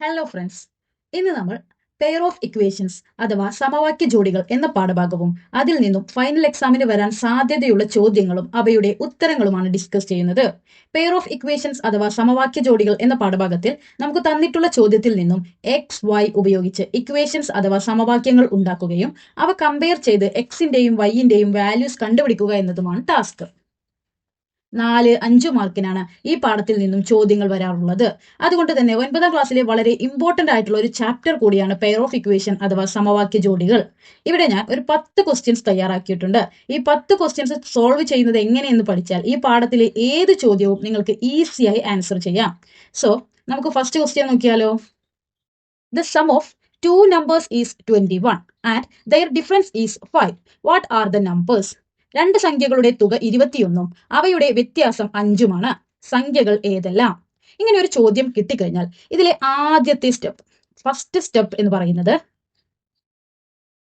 Hello friends, ഇന്ന് നമ്മൾ pair of equations അഥവാ സമവാക്യ ജോഡികൾ എന്ന പാഠഭാഗവും അതിൽ നിന്നും ഫൈനൽ എക്സാമിന് വരാൻ സാധ്യതയുള്ള ചോദ്യങ്ങളും അവയുടെ ഉത്തരങ്ങളുമാണ് ഡിസ്കസ് ചെയ്യുന്നത്. പെയർ ഓഫ് ഇക്വേഷൻസ് അഥവാ സമവാക്യ ജോഡികൾ എന്ന പാഠഭാഗത്തിൽ നമുക്ക് തന്നിട്ടുള്ള ചോദ്യത്തിൽ നിന്നും എക്സ് വൈ ഉപയോഗിച്ച് ഇക്വേഷൻസ് അഥവാ സമവാക്യങ്ങൾ ഉണ്ടാക്കുകയും അവ കമ്പയർ ചെയ്ത് എക്സിന്റെയും വൈയിന്റെയും വാല്യൂസ് കണ്ടുപിടിക്കുക എന്നതുമാണ് ടാസ്ക്. 4-5 മാർക്കിനാണ് ഈ പാഠത്തിൽ നിന്നും ചോദ്യങ്ങൾ വരാറുള്ളത്. അതുകൊണ്ട് തന്നെ 9ാം ക്ലാസ്സിലെ വളരെ ഇമ്പോർട്ടന്റ് ആയിട്ടുള്ള ഒരു ചാപ്റ്റർ കൂടിയാണ് പെയർ ഓഫ് ഇക്വേഷൻ അഥവാ സമവാക്യ ജോഡികൾ. ഇവിടെ ഞാൻ ഒരു 10 ക്വസ്റ്റ്യൻസ് തയ്യാറാക്കിയിട്ടുണ്ട്. ഈ 10 ക്വസ്റ്റ്യൻസ് സോൾവ് ചെയ്യുന്നത് എങ്ങനെയെന്ന് പഠിച്ചാൽ ഈ പാഠത്തിലെ ഏത് ചോദ്യവും നിങ്ങൾക്ക് ഈസിയായി ആൻസർ ചെയ്യാം. സോ നമുക്ക് ഫസ്റ്റ് ക്വസ്റ്റ്യൻ നോക്കിയാലോ. The sum of two numbers is 21 and their difference is 5. What are the numbers? രണ്ട് സംഖ്യകളുടെ തുക 21ഉം അവയുടെ വ്യത്യാസം 5ഉമാണ്. സംഖ്യകൾ ഏതെല്ലാം? ഇങ്ങനെ ഒരു ചോദ്യം കിട്ടിക്കഴിഞ്ഞാൽ ഇതിലെ ആദ്യത്തെ ഫസ്റ്റ് സ്റ്റെപ്പ് എന്ന് പറയുന്നത്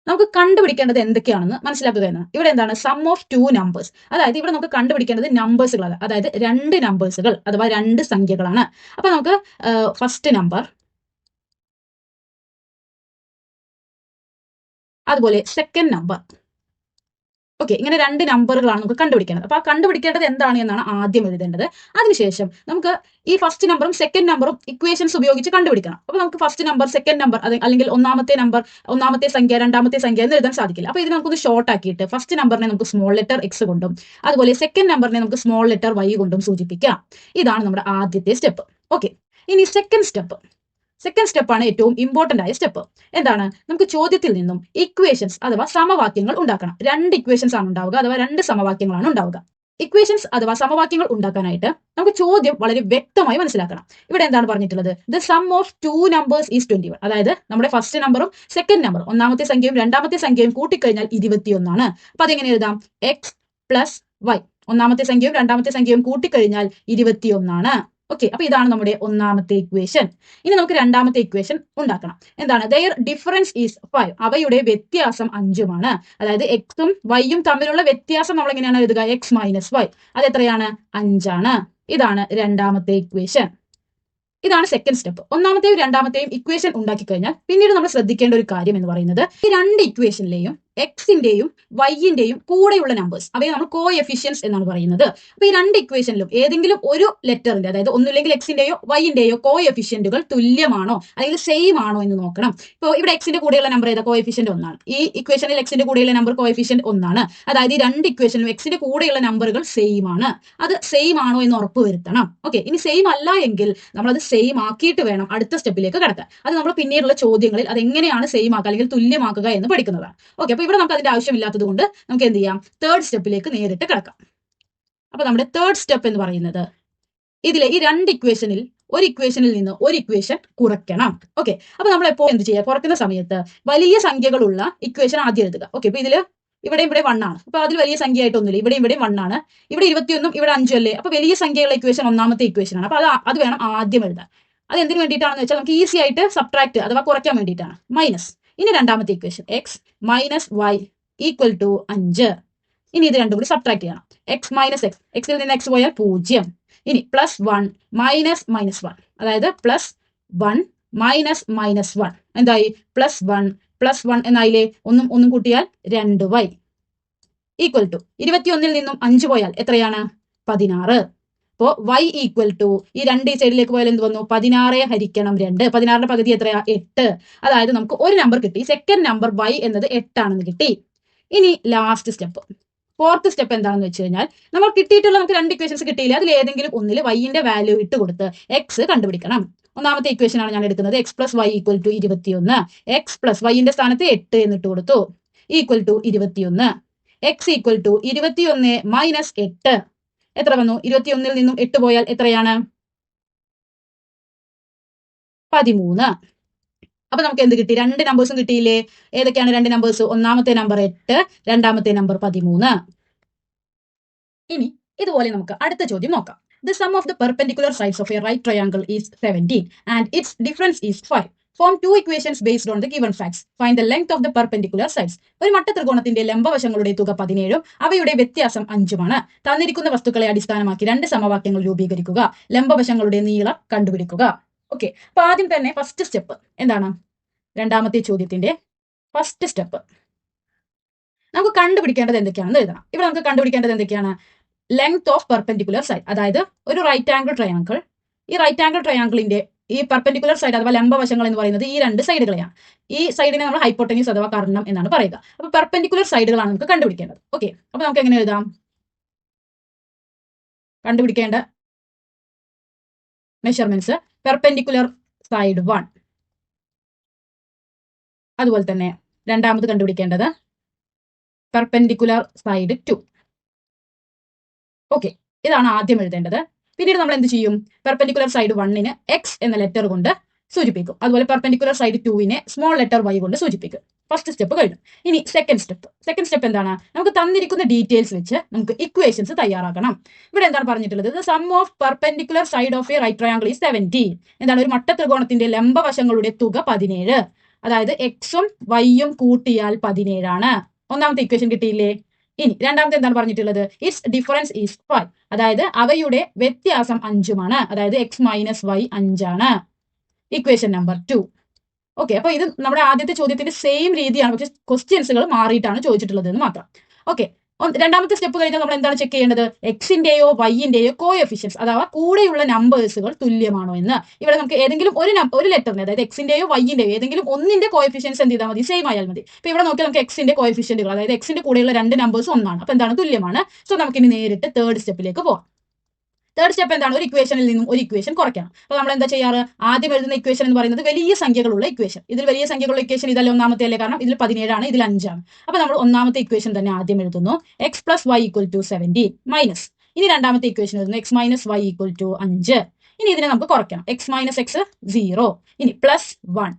നമുക്ക് കണ്ടുപിടിക്കേണ്ടത് എന്തൊക്കെയാണെന്ന് മനസ്സിലാക്കുക എന്നാണ്. ഇവിടെ എന്താണ് സം ഓഫ് ടു നമ്പേഴ്സ്, അതായത് ഇവിടെ നമുക്ക് കണ്ടുപിടിക്കേണ്ടത് നമ്പേഴ്സുകളല്ല, അതായത് രണ്ട് നമ്പേഴ്സുകൾ അഥവാ രണ്ട് സംഖ്യകളാണ്. അപ്പൊ നമുക്ക് ഫസ്റ്റ് നമ്പർ, അതുപോലെ സെക്കൻഡ് നമ്പർ. ഓക്കെ, ഇങ്ങനെ രണ്ട് നമ്പറുകളാണ് നമുക്ക് കണ്ടുപിടിക്കേണ്ടത്. അപ്പൊ ആ കണ്ടുപിടിക്കേണ്ടത് എന്താണ് എന്നാണ് ആദ്യം എഴുതേണ്ടത്. അതിനുശേഷം നമുക്ക് ഈ ഫസ്റ്റ് നമ്പറും സെക്കൻഡ് നമ്പറും ഇക്വേഷൻസ് ഉപയോഗിച്ച് കണ്ടുപിടിക്കണം. അപ്പൊ നമുക്ക് ഫസ്റ്റ് നമ്പർ, സെക്കൻഡ് നമ്പർ അല്ലെങ്കിൽ ഒന്നാമത്തെ നമ്പർ, ഒന്നാമത്തെ സംഖ്യ, രണ്ടാമത്തെ സംഖ്യ എന്ന് എഴുതാൻ സാധിക്കില്ല. അപ്പൊ ഇതിനെ നമുക്കൊന്ന് ഷോർട്ട് ആക്കിയിട്ട് ഫസ്റ്റ് നമ്പറിനെ നമുക്ക് സ്മോൾ ലെറ്റർ എക്സ് കൊണ്ടും അതുപോലെ സെക്കൻഡ് നമ്പറിനെ നമുക്ക് സ്മോൾ ലെറ്റർ വൈ കൊണ്ടും സൂചിപ്പിക്കാം. ഇതാണ് നമ്മുടെ ആദ്യത്തെ സ്റ്റെപ്പ്. ഓക്കെ, ഇനി സെക്കൻഡ് സ്റ്റെപ്പാണ് ഏറ്റവും ഇമ്പോർട്ടന്റ് ആയ സ്റ്റെപ്പ്. എന്താണ്? നമുക്ക് ചോദ്യത്തിൽ നിന്നും ഇക്വേഷൻസ് അഥവാ സമവാക്യങ്ങൾ ഉണ്ടാക്കണം. രണ്ട് ഇക്വേഷൻസ് ആണ് ഉണ്ടാവുക, അഥവാ രണ്ട് സമവാക്യങ്ങളാണ് ഉണ്ടാവുക. ഇക്വേഷൻസ് അഥവാ സമവാക്യങ്ങൾ ഉണ്ടാക്കാനായിട്ട് നമുക്ക് ചോദ്യം വളരെ വ്യക്തമായി മനസ്സിലാക്കണം. ഇവിടെ എന്താണ് പറഞ്ഞിട്ടുള്ളത്? The sum of two numbers is 21. അതായത് നമ്മുടെ ഫസ്റ്റ് നമ്പറും സെക്കൻഡ് നമ്പറും, ഒന്നാമത്തെ സംഖ്യയും രണ്ടാമത്തെ സംഖ്യയും കൂട്ടിക്കഴിഞ്ഞാൽ 21 ആണ്. അപ്പൊ അതെങ്ങനെ എഴുതാം? X plus y. ഒന്നാമത്തെ സംഖ്യയും രണ്ടാമത്തെ സംഖ്യയും കൂട്ടിക്കഴിഞ്ഞാൽ 21ആണ്. ഓക്കെ, അപ്പൊ ഇതാണ് നമ്മുടെ ഒന്നാമത്തെ ഇക്വേഷൻ. ഇനി നമുക്ക് രണ്ടാമത്തെ ഇക്വേഷൻ ഉണ്ടാക്കണം. എന്താണ്? Their difference is 5. അവയുടെ വ്യത്യാസം 5ഉമാണ്. അതായത് എക്സും വൈയും തമ്മിലുള്ള വ്യത്യാസം നമ്മൾ എങ്ങനെയാണ് എഴുതുക? X minus y. അത് എത്രയാണ്? 5ആണ്. ഇതാണ് രണ്ടാമത്തെ ഇക്വേഷൻ. ഇതാണ് സെക്കൻഡ് സ്റ്റെപ്പ്. ഒന്നാമത്തെയും രണ്ടാമത്തെയും ഇക്വേഷൻ ഉണ്ടാക്കി കഴിഞ്ഞാൽ പിന്നീട് നമ്മൾ ശ്രദ്ധിക്കേണ്ട ഒരു കാര്യം എന്ന് പറയുന്നത് ഈ രണ്ട് ഇക്വേഷനിലെയും എക്സിന്റെയും വൈയിന്റെയും കൂടെയുള്ള നമ്പേഴ്സ്, അവയെ നമ്മൾ കോ എഫിഷ്യൻസ് എന്നാണ് പറയുന്നത്. അപ്പൊ ഈ രണ്ട് ഇക്വേഷനിലും ഏതെങ്കിലും ഒരു ലെറ്ററിന്റെ, അതായത് ഒന്നുമില്ലെങ്കിൽ എക്സിന്റെയോ വൈയിന്റെയോ കോ എഫിഷ്യന്റുകൾ തുല്യമാണോ അല്ലെങ്കിൽ സെയിം ആണോ എന്ന് നോക്കണം. ഇപ്പോൾ ഇവിടെ എക്സിന്റെ കൂടെയുള്ള നമ്പർ ഏതാ? കോ എഫിഷ്യന്റ് 1ആണ്. ഈ ഇക്വേഷനിൽ എക്സിന്റെ കൂടെയുള്ള നമ്പർ കോ എഫിഷ്യന്റ് 1ആണ്. അതായത് ഈ രണ്ട് ഇക്വേഷനിലും എക്സിന്റെ കൂടെയുള്ള നമ്പറുകൾ സെയിം ആണ്. അത് സെയിം ആണോ എന്ന് ഉറപ്പുവരുത്തണം. ഓക്കെ, ഇനി സെയിം അല്ല എങ്കിൽ നമ്മളത് സെയിം ആക്കിയിട്ട് വേണം അടുത്ത സ്റ്റെപ്പിലേക്ക് കടക്കാൻ. അത് നമ്മൾ പിന്നീടുള്ള ചോദ്യങ്ങളിൽ അത് എങ്ങനെയാണ് സെയിം ആക്കുക അല്ലെങ്കിൽ തുല്യമാക്കുക എന്ന് പഠിക്കുന്നതാണ്. ഓക്കെ, അപ്പൊ ഇവിടെ നമുക്ക് അതിന്റെ ആവശ്യമില്ലാത്തത് കൊണ്ട് നമുക്ക് എന്ത് ചെയ്യാം? തേർഡ് സ്റ്റെപ്പിലേക്ക് നേരിട്ട് കിടക്കാം. അപ്പൊ നമ്മുടെ തേർഡ് സ്റ്റെപ്പ് എന്ന് പറയുന്നത് ഇതിലെ ഈ രണ്ട് ഇക്വേഷനിൽ ഒരു ഇക്വേഷനിൽ നിന്ന് ഒരു ഇക്വേഷൻ കുറയ്ക്കണം. ഓക്കെ, അപ്പൊ നമ്മൾ എപ്പോൾ എന്ത് ചെയ്യുക? കുറയ്ക്കുന്ന സമയത്ത് വലിയ സംഖ്യകളുള്ള ഇക്വേഷൻ ആദ്യം എഴുതുക. ഓക്കെ, അപ്പൊ ഇതില് ഇവിടെ 1 ആണ്. അപ്പൊ അതിൽ വലിയ സംഖ്യ ആയിട്ടൊന്നുമില്ല. ഇവിടെ 1 ആണ്. ഇവിടെ 21ഉം ഇവിടെ 5ഉം അല്ലേ? അപ്പൊ വലിയ സംഖ്യയുള്ള ഇക്വേഷൻ ഒന്നാമത്തെ ഇക്വേഷൻ ആണ്. അപ്പൊ അത് വേണം ആദ്യം എഴുതാൻ. അത് എന്തിനു വേണ്ടിയിട്ടാണെന്ന് വെച്ചാൽ നമുക്ക് ഈസി ആയിട്ട് സബ്ട്രാക്ട് അഥവാ കുറയ്ക്കാൻ വേണ്ടിയിട്ടാണ്. മൈനസ്. ഇനി രണ്ടാമത്തെ equation x minus y equal to 5. ഇനി ഇത് രണ്ടും കൂടി സബ്ട്രാക്ട് ചെയ്യണം. എക്സ് മൈനസ് എക്സ്, എക്സിൽ നിന്ന് എക്സ് പോയാൽ 0. ഇനി പ്ലസ് 1 മൈനസ് -1, അതായത് പ്ലസ് 1 മൈനസ് -1 എന്തായി? +1 എന്നായില്ലേ? ഒന്നും കൂട്ടിയാൽ 2y ഈക്വൽ ടു 21ൽ നിന്നും 5 പോയാൽ എത്രയാണ്? 16. അപ്പോ y ഈക്വൽ ടു ഈ രണ്ട് ഈ സൈഡിലേക്ക് പോയാൽ എന്ത് വന്നു? 16 ഹരിക്കണം 2. 16ന്റെ പകുതി എത്രയാ? 8. അതായത് നമുക്ക് ഒരു നമ്പർ കിട്ടി. സെക്കൻഡ് നമ്പർ y എന്നത് 8 ആണെന്ന് കിട്ടി. ഇനി ലാസ്റ്റ് സ്റ്റെപ്പ്, ഫോർത്ത് സ്റ്റെപ്പ് എന്താണെന്ന് വെച്ച് കഴിഞ്ഞാൽ നമ്മൾ കിട്ടിയിട്ടുള്ള നമുക്ക് രണ്ട് ഇക്വേഷൻസ് കിട്ടിയില്ല. അതിൽ ഏതെങ്കിലും ഒന്നിൽ വൈന്റെ വാല്യൂ ഇട്ട് കൊടുത്ത് എക്സ് കണ്ടുപിടിക്കണം. ഒന്നാമത്തെ ഇക്വേഷൻ ആണ് ഞാൻ എടുക്കുന്നത്. X plus Y equal to 21. X plus വൈന്റെ സ്ഥാനത്ത് 8 എന്നിട്ട് കൊടുത്തു equal to 21. X equal to 21 minus 8 എത്ര വന്നു? 21ൽ നിന്നും 8 പോയാൽ എത്രയാണ്? 13. അപ്പൊ നമുക്ക് എന്ത് കിട്ടി? രണ്ട് നമ്പേഴ്സും കിട്ടിയില്ലേ? ഏതൊക്കെയാണ് രണ്ട് നമ്പേഴ്സ്? ഒന്നാമത്തെ നമ്പർ 8, രണ്ടാമത്തെ നമ്പർ 13. ഇനി ഇതുപോലെ നമുക്ക് അടുത്ത ചോദ്യം നോക്കാം. The sum of the perpendicular sides of a right triangle is 17 and its difference is 5. Form two equations based on the given facts. Find the length of the perpendicular sides. ഒരു മട്ടത്രികോണത്തിന്റെ ലംബവശങ്ങളുടെ തുക 17ഉം അവയുടെ വ്യത്യാസം 5ഉമാണ്. തന്നിരിക്കുന്ന വസ്തുക്കളെ അടിസ്ഥാനമാക്കി രണ്ട് സമവാക്യങ്ങൾ രൂപീകരിക്കുക. ലംബവശങ്ങളുടെ നീളം കണ്ടുപിടിക്കുക. ഓക്കെ, അപ്പൊ ആദ്യം തന്നെ ഫസ്റ്റ് സ്റ്റെപ്പ് എന്താണ്? രണ്ടാമത്തെ ചോദ്യത്തിന്റെ ഫസ്റ്റ് സ്റ്റെപ്പ് നമുക്ക് കണ്ടുപിടിക്കേണ്ടത് എന്തൊക്കെയാണെന്ന് എഴുതണം. ഇവിടെ നമുക്ക് കണ്ടുപിടിക്കേണ്ടത് എന്തൊക്കെയാണ്? ലെങ്ത് ഓഫ് പെർപെൻഡിക്കുലർ സൈഡ്, അതായത് ഒരു റൈറ്റ് ആംഗിൾ ട്രയാങ്കിൾ, ഈ റൈറ്റ് ആംഗിൾ ട്രയാങ്കിളിന്റെ ഈ പെർപെൻഡിക്കുലർ സൈഡ് അഥവാ ലംബവശങ്ങൾ എന്ന് പറയുന്നത് ഈ രണ്ട് സൈഡുകളെയാണ്. ഈ സൈഡിനെ നമ്മൾ ഹൈപ്പോട്ടന്യൂസ് അഥവാ കർണം എന്നാണ് പറയുക. അപ്പൊ പെർപെൻഡിക്കുലർ സൈഡുകളാണ് നമുക്ക് കണ്ടുപിടിക്കേണ്ടത്. ഓക്കെ, അപ്പൊ നമുക്ക് എങ്ങനെ എഴുതാം? കണ്ടുപിടിക്കേണ്ട മെഷർമെന്റ്സ് പെർപെൻഡിക്കുലർ സൈഡ് 1, അതുപോലെ തന്നെ രണ്ടാമത് കണ്ടുപിടിക്കേണ്ടത് പെർപെൻഡിക്കുലർ സൈഡ് 2. ഓക്കെ, ഇതാണ് ആദ്യം എഴുതേണ്ടത്. പിന്നീട് നമ്മൾ എന്ത് ചെയ്യും? പെർപെൻഡിക്കുലർ സൈഡ് 1ന് എക്സ് എന്ന ലെറ്റർ കൊണ്ട് സൂചിപ്പിക്കും. അതുപോലെ പെർപെൻഡിക്കുലർ സൈഡ് 2നെ സ്മോൾ ലെറ്റർ വൈ കൊണ്ട് സൂചിപ്പിക്കും. ഫസ്റ്റ് സ്റ്റെപ്പ് കഴിഞ്ഞു. ഇനി സെക്കൻഡ് സ്റ്റെപ്പ്. സെക്കൻഡ് സ്റ്റെപ്പ് എന്താണ്? നമുക്ക് തന്നിരിക്കുന്ന ഡീറ്റെയിൽസ് വെച്ച് നമുക്ക് ഇക്വേഷൻസ് തയ്യാറാക്കണം. ഇവിടെ എന്താണ് പറഞ്ഞിട്ടുള്ളത്? The sum of perpendicular side of a right triangle is 70. എന്താണ്? ഒരു മട്ട ത്രികോണത്തിന്റെ ലംബവശങ്ങളുടെ തുക 17. അതായത് എക്സും വൈയും കൂട്ടിയാൽ 17 ആണ്. ഒന്നാമത്തെ ഇക്വേഷൻ കിട്ടിയില്ലേ? ഇനി രണ്ടാമത്തെ എന്താണ് പറഞ്ഞിട്ടുള്ളത്? Its difference is 5. അതായത് അവയുടെ വ്യത്യാസം 5 അതായത് x minus y 5 equation number 2. Okay, അപ്പൊ ഇത് നമ്മുടെ ആദ്യത്തെ ചോദ്യത്തിന്റെ സെയിം രീതിയാണ്, പക്ഷെ ക്വസ്റ്റ്യൻസുകൾ മാറിയിട്ടാണ് ചോദിച്ചിട്ടുള്ളത് എന്ന് മാത്രം. ഓക്കെ, രണ്ടാമത്തെ സ്റ്റെപ്പ് കഴിഞ്ഞാൽ നമ്മൾ എന്താണ് ചെക്ക് ചെയ്യേണ്ടത്? എക്സിന്റെയോ വൈന്റെയോ കോഎഫിഷ്യൻസ് അഥവാ കൂടെയുള്ള നമ്പേഴ്സുകൾ തുല്യമാണോ എന്ന്. ഇവിടെ നമുക്ക് ഏതെങ്കിലും ഒരു ലെറ്ററിന്, അതായത് എക്സിന്റെയോ വൈന്റെയോ ഏതെങ്കിലും ഒന്നിന്റെ കോഎഫിഷ്യൻസ് എന്ത് ചെയ്താൽ മതി? സെയിം ആയാൽ മതി. ഇപ്പൊ ഇവിടെ നോക്കിയാൽ നമുക്ക് എക്സിന്റെ കോഎഫിഷ്യന്റുകൾ, അതായത് എക്സിന്റെ കൂടെയുള്ള രണ്ട് നമ്പേഴ്സ് ഒന്നാണ്. അപ്പൊ എന്താണ്? തുല്യമാണ്. സോ നമുക്ക് ഇനി നേരിട്ട് തേർഡ് സ്റ്റെപ്പിലേക്ക് പോകാം. തേർഡ് സ്റ്റെപ്പ് എന്താണ്? ഒരു ഇക്വേഷനിൽ നിന്നും ഒരു ഇക്വേഷൻ കുറയ്ക്കണം. അപ്പൊ നമ്മൾ എന്താ ചെയ്യാറ്? ആദ്യം എഴുതുന്ന ഇക്വേഷൻ എന്ന് പറയുന്നത് വലിയ സംഖ്യകളുള്ള ഇക്വേഷൻ. ഇതിൽ വലിയ സംഖ്യകളുള്ള ഇക്വേഷൻ ഇതല്ലേ ഒന്നാമത്തെ അല്ലേ? കാരണം ഇതിൽ 17 ഇതിൽ 5. അപ്പൊ നമ്മൾ ഒന്നാമത്തെ ഇക്വേഷൻ തന്നെ ആദ്യം എഴുതുന്നു. X plus Y equal to 17 minus. ഇനി രണ്ടാമത്തെ ഇക്വേഷൻ എഴുതുന്നു. X minus y equal to 5. ഇനി ഇതിനെ നമുക്ക് കുറയ്ക്കണം. X minus x 0. ഇനി പ്ലസ് 1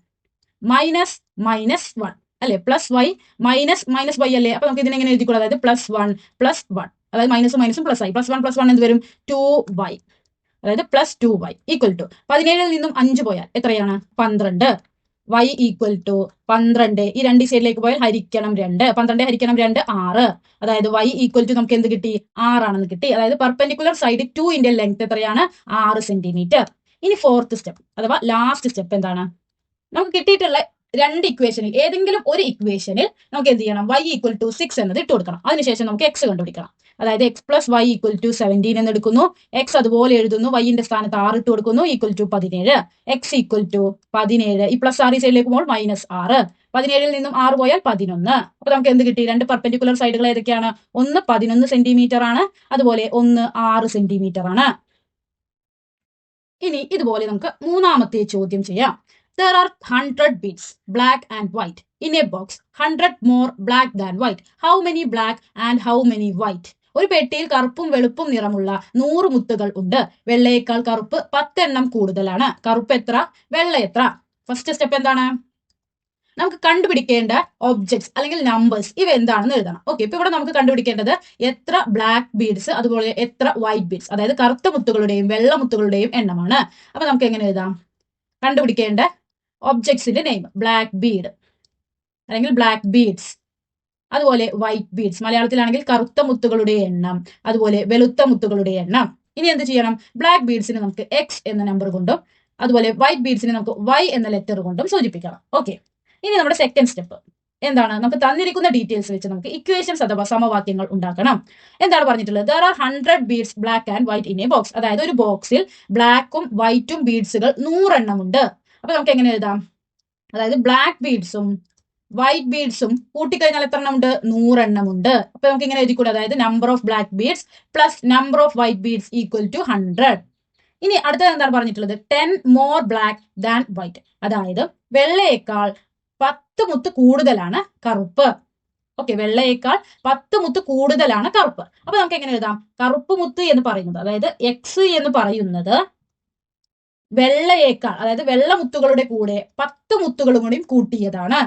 മൈനസ് മൈനസ് 1 അല്ലെ? Plus y minus minus y അല്ലേ? അപ്പൊ നമുക്ക് ഇതിനെ എങ്ങനെ എഴുതിക്കൂടാ? അതായത് പ്ലസ് 1 പ്ലസ് 1, അതായത് മൈനസും മൈനസും പ്ലസ് ആയി. പ്ലസ് 1 പ്ലസ് 1 എന്ത് വരും? 2y. അതായത് പ്ലസ് 2y ഈക്വൽ ടു 17 നിന്നും 5 പോയാൽ എത്രയാണ്? 12. y equal to 12. ഈ രണ്ട് സൈഡിലേക്ക് പോയാൽ ഹരിക്കണം 2. 12 ഹരിക്കണം 2 6. അതായത് y ഈക്വൽ ടു നമുക്ക് എന്ത് കിട്ടി? 6 ആണെന്ന് കിട്ടി. അതായത് പെർപെൻഡിക്കുലർ സൈഡ് 2ന്റെ ലെങ്ത് എത്രയാണ്? 6 സെന്റിമീറ്റർ. ഇനി ഫോർത്ത് സ്റ്റെപ്പ് അഥവാ ലാസ്റ്റ് സ്റ്റെപ്പ് എന്താണ്? നമുക്ക് കിട്ടിയിട്ടുള്ള രണ്ട് ഇക്വേഷനിൽ ഏതെങ്കിലും ഒരു ഇക്വേഷനിൽ നമുക്ക് എന്ത് ചെയ്യണം? y ഈക്വൽ ടു 6 എന്നത് ഇട്ട് കൊടുക്കണം. അതിനുശേഷം നമുക്ക് എക്സ് കണ്ടുപിടിക്കണം. അതായത് x plus Y equal to 17 എന്ന് എടുക്കുന്നു. എക്സ് അതുപോലെ എഴുതുന്നു. വൈന്റെ സ്ഥാനത്ത് 6 ഇട്ട് കൊടുക്കുന്നു. Equal to 17. X equal to 17. ഈ പ്ലസ് 6 സൈഡിലേക്ക് പോകുമ്പോൾ മൈനസ് 6. 17 നിന്നും 6 പോയാൽ 11. അപ്പൊ നമുക്ക് എന്ത് കിട്ടി? രണ്ട് പെർപെൻഡിക്കുലർ സൈഡുകൾ ഏതൊക്കെയാണ്? ഒന്ന് 11 സെന്റിമീറ്റർ ആണ്, അതുപോലെ ഒന്ന് 6 സെന്റിമീറ്റർ ആണ്. ഇനി ഇതുപോലെ നമുക്ക് മൂന്നാമത്തെ ചോദ്യം ചെയ്യാം. There are 100 beads, black and white, in a box. 100 more black than white. How many black and how many white? ഒരു പെട്ടിയിൽ കറുപ്പും വെളുപ്പും നിറമുള്ള 100 മുത്തുകൾ ഉണ്ട്. വെള്ളയേക്കാൾ കറുപ്പ് 10 എണ്ണം കൂടുതലാണ്. കറുപ്പ് എത്ര? വെള്ള എത്ര? ഫസ്റ്റ് സ്റ്റെപ്പ് എന്താണ്? നമുക്ക് കണ്ടുപിടിക്കേണ്ട ഒബ്ജക്ട്സ് അല്ലെങ്കിൽ നമ്പേഴ്സ് ഇവ എന്താണെന്ന് എഴുതണം. ഓക്കെ, ഇപ്പൊ ഇവിടെ നമുക്ക് കണ്ടുപിടിക്കേണ്ടത് എത്ര ബ്ലാക്ക് ബീഡ്സ് അതുപോലെ എത്ര വൈറ്റ് ബീഡ്സ്, അതായത് കറുത്ത മുത്തുകളുടെയും വെള്ള മുത്തുകളുടെയും എണ്ണമാണ്. അപ്പൊ നമുക്ക് എങ്ങനെ എഴുതാം? കണ്ടുപിടിക്കേണ്ട ഒബ്ജക്ട്സിന്റെ നെയിം ബ്ലാക്ക് ബീഡ് അല്ലെങ്കിൽ ബ്ലാക്ക് ബീഡ്സ്, അതുപോലെ വൈറ്റ് ബീഡ്സ്, മലയാളത്തിലാണെങ്കിൽ കറുത്ത മുത്തുകളുടെ എണ്ണം, അതുപോലെ വെളുത്ത മുത്തുകളുടെ എണ്ണം. ഇനി എന്ത് ചെയ്യണം? ബ്ലാക്ക് ബീഡ്സിന് നമുക്ക് എക്സ് എന്ന നമ്പർ കൊണ്ടും അതുപോലെ വൈറ്റ് ബീഡ്സിന് നമുക്ക് വൈ എന്ന ലെറ്റർ കൊണ്ടും സൂചിപ്പിക്കണം. ഓക്കെ, ഇനി നമ്മുടെ സെക്കൻഡ് സ്റ്റെപ്പ് എന്താണ്? നമുക്ക് തന്നിരിക്കുന്ന ഡീറ്റെയിൽസ് വെച്ച് നമുക്ക് ഇക്വേഷൻസ് അഥവാ സമവാക്യങ്ങൾ ഉണ്ടാക്കണം. എന്താണ് പറഞ്ഞിട്ടുള്ളത്? There are 100 beads black and white in a box. അതായത് ഒരു ബോക്സിൽ ബ്ലാക്കും വൈറ്റും ബീഡ്സുകൾ 100 എണ്ണം ഉണ്ട്. അപ്പൊ നമുക്ക് എങ്ങനെ എഴുതാം? അതായത് ബ്ലാക്ക് ബീഡ്സും വൈറ്റ് ബീഡ്സും കൂട്ടിക്കഴിഞ്ഞാൽ എത്ര എണ്ണം ഉണ്ട്? 100 എണ്ണം ഉണ്ട്. അപ്പൊ നമുക്ക് ഇങ്ങനെ എഴുതിക്കൂടെ? അതായത് number of black beads plus number of white beads equal to 100. ഇനി അടുത്തത് എന്താണ് പറഞ്ഞിട്ടുള്ളത്? 10 മോർ ബ്ലാക്ക് ദാൻ വൈറ്റ്. അതായത് വെള്ളയേക്കാൾ 10 മുത്ത് കൂടുതലാണ് കറുപ്പ്. ഓക്കെ, വെള്ളയേക്കാൾ 10 മുത്ത് കൂടുതലാണ് കറുപ്പ്. അപ്പൊ നമുക്ക് എങ്ങനെ എഴുതാം? കറുപ്പ് മുത്ത് എന്ന് പറയുന്നത്, അതായത് എക്സ് എന്ന് പറയുന്നത് വെള്ളയേക്കാൾ, അതായത് വെള്ള മുത്തുകളുടെ കൂടെ 10 മുത്തുകളും കൂടിയും കൂട്ടിയതാണ്.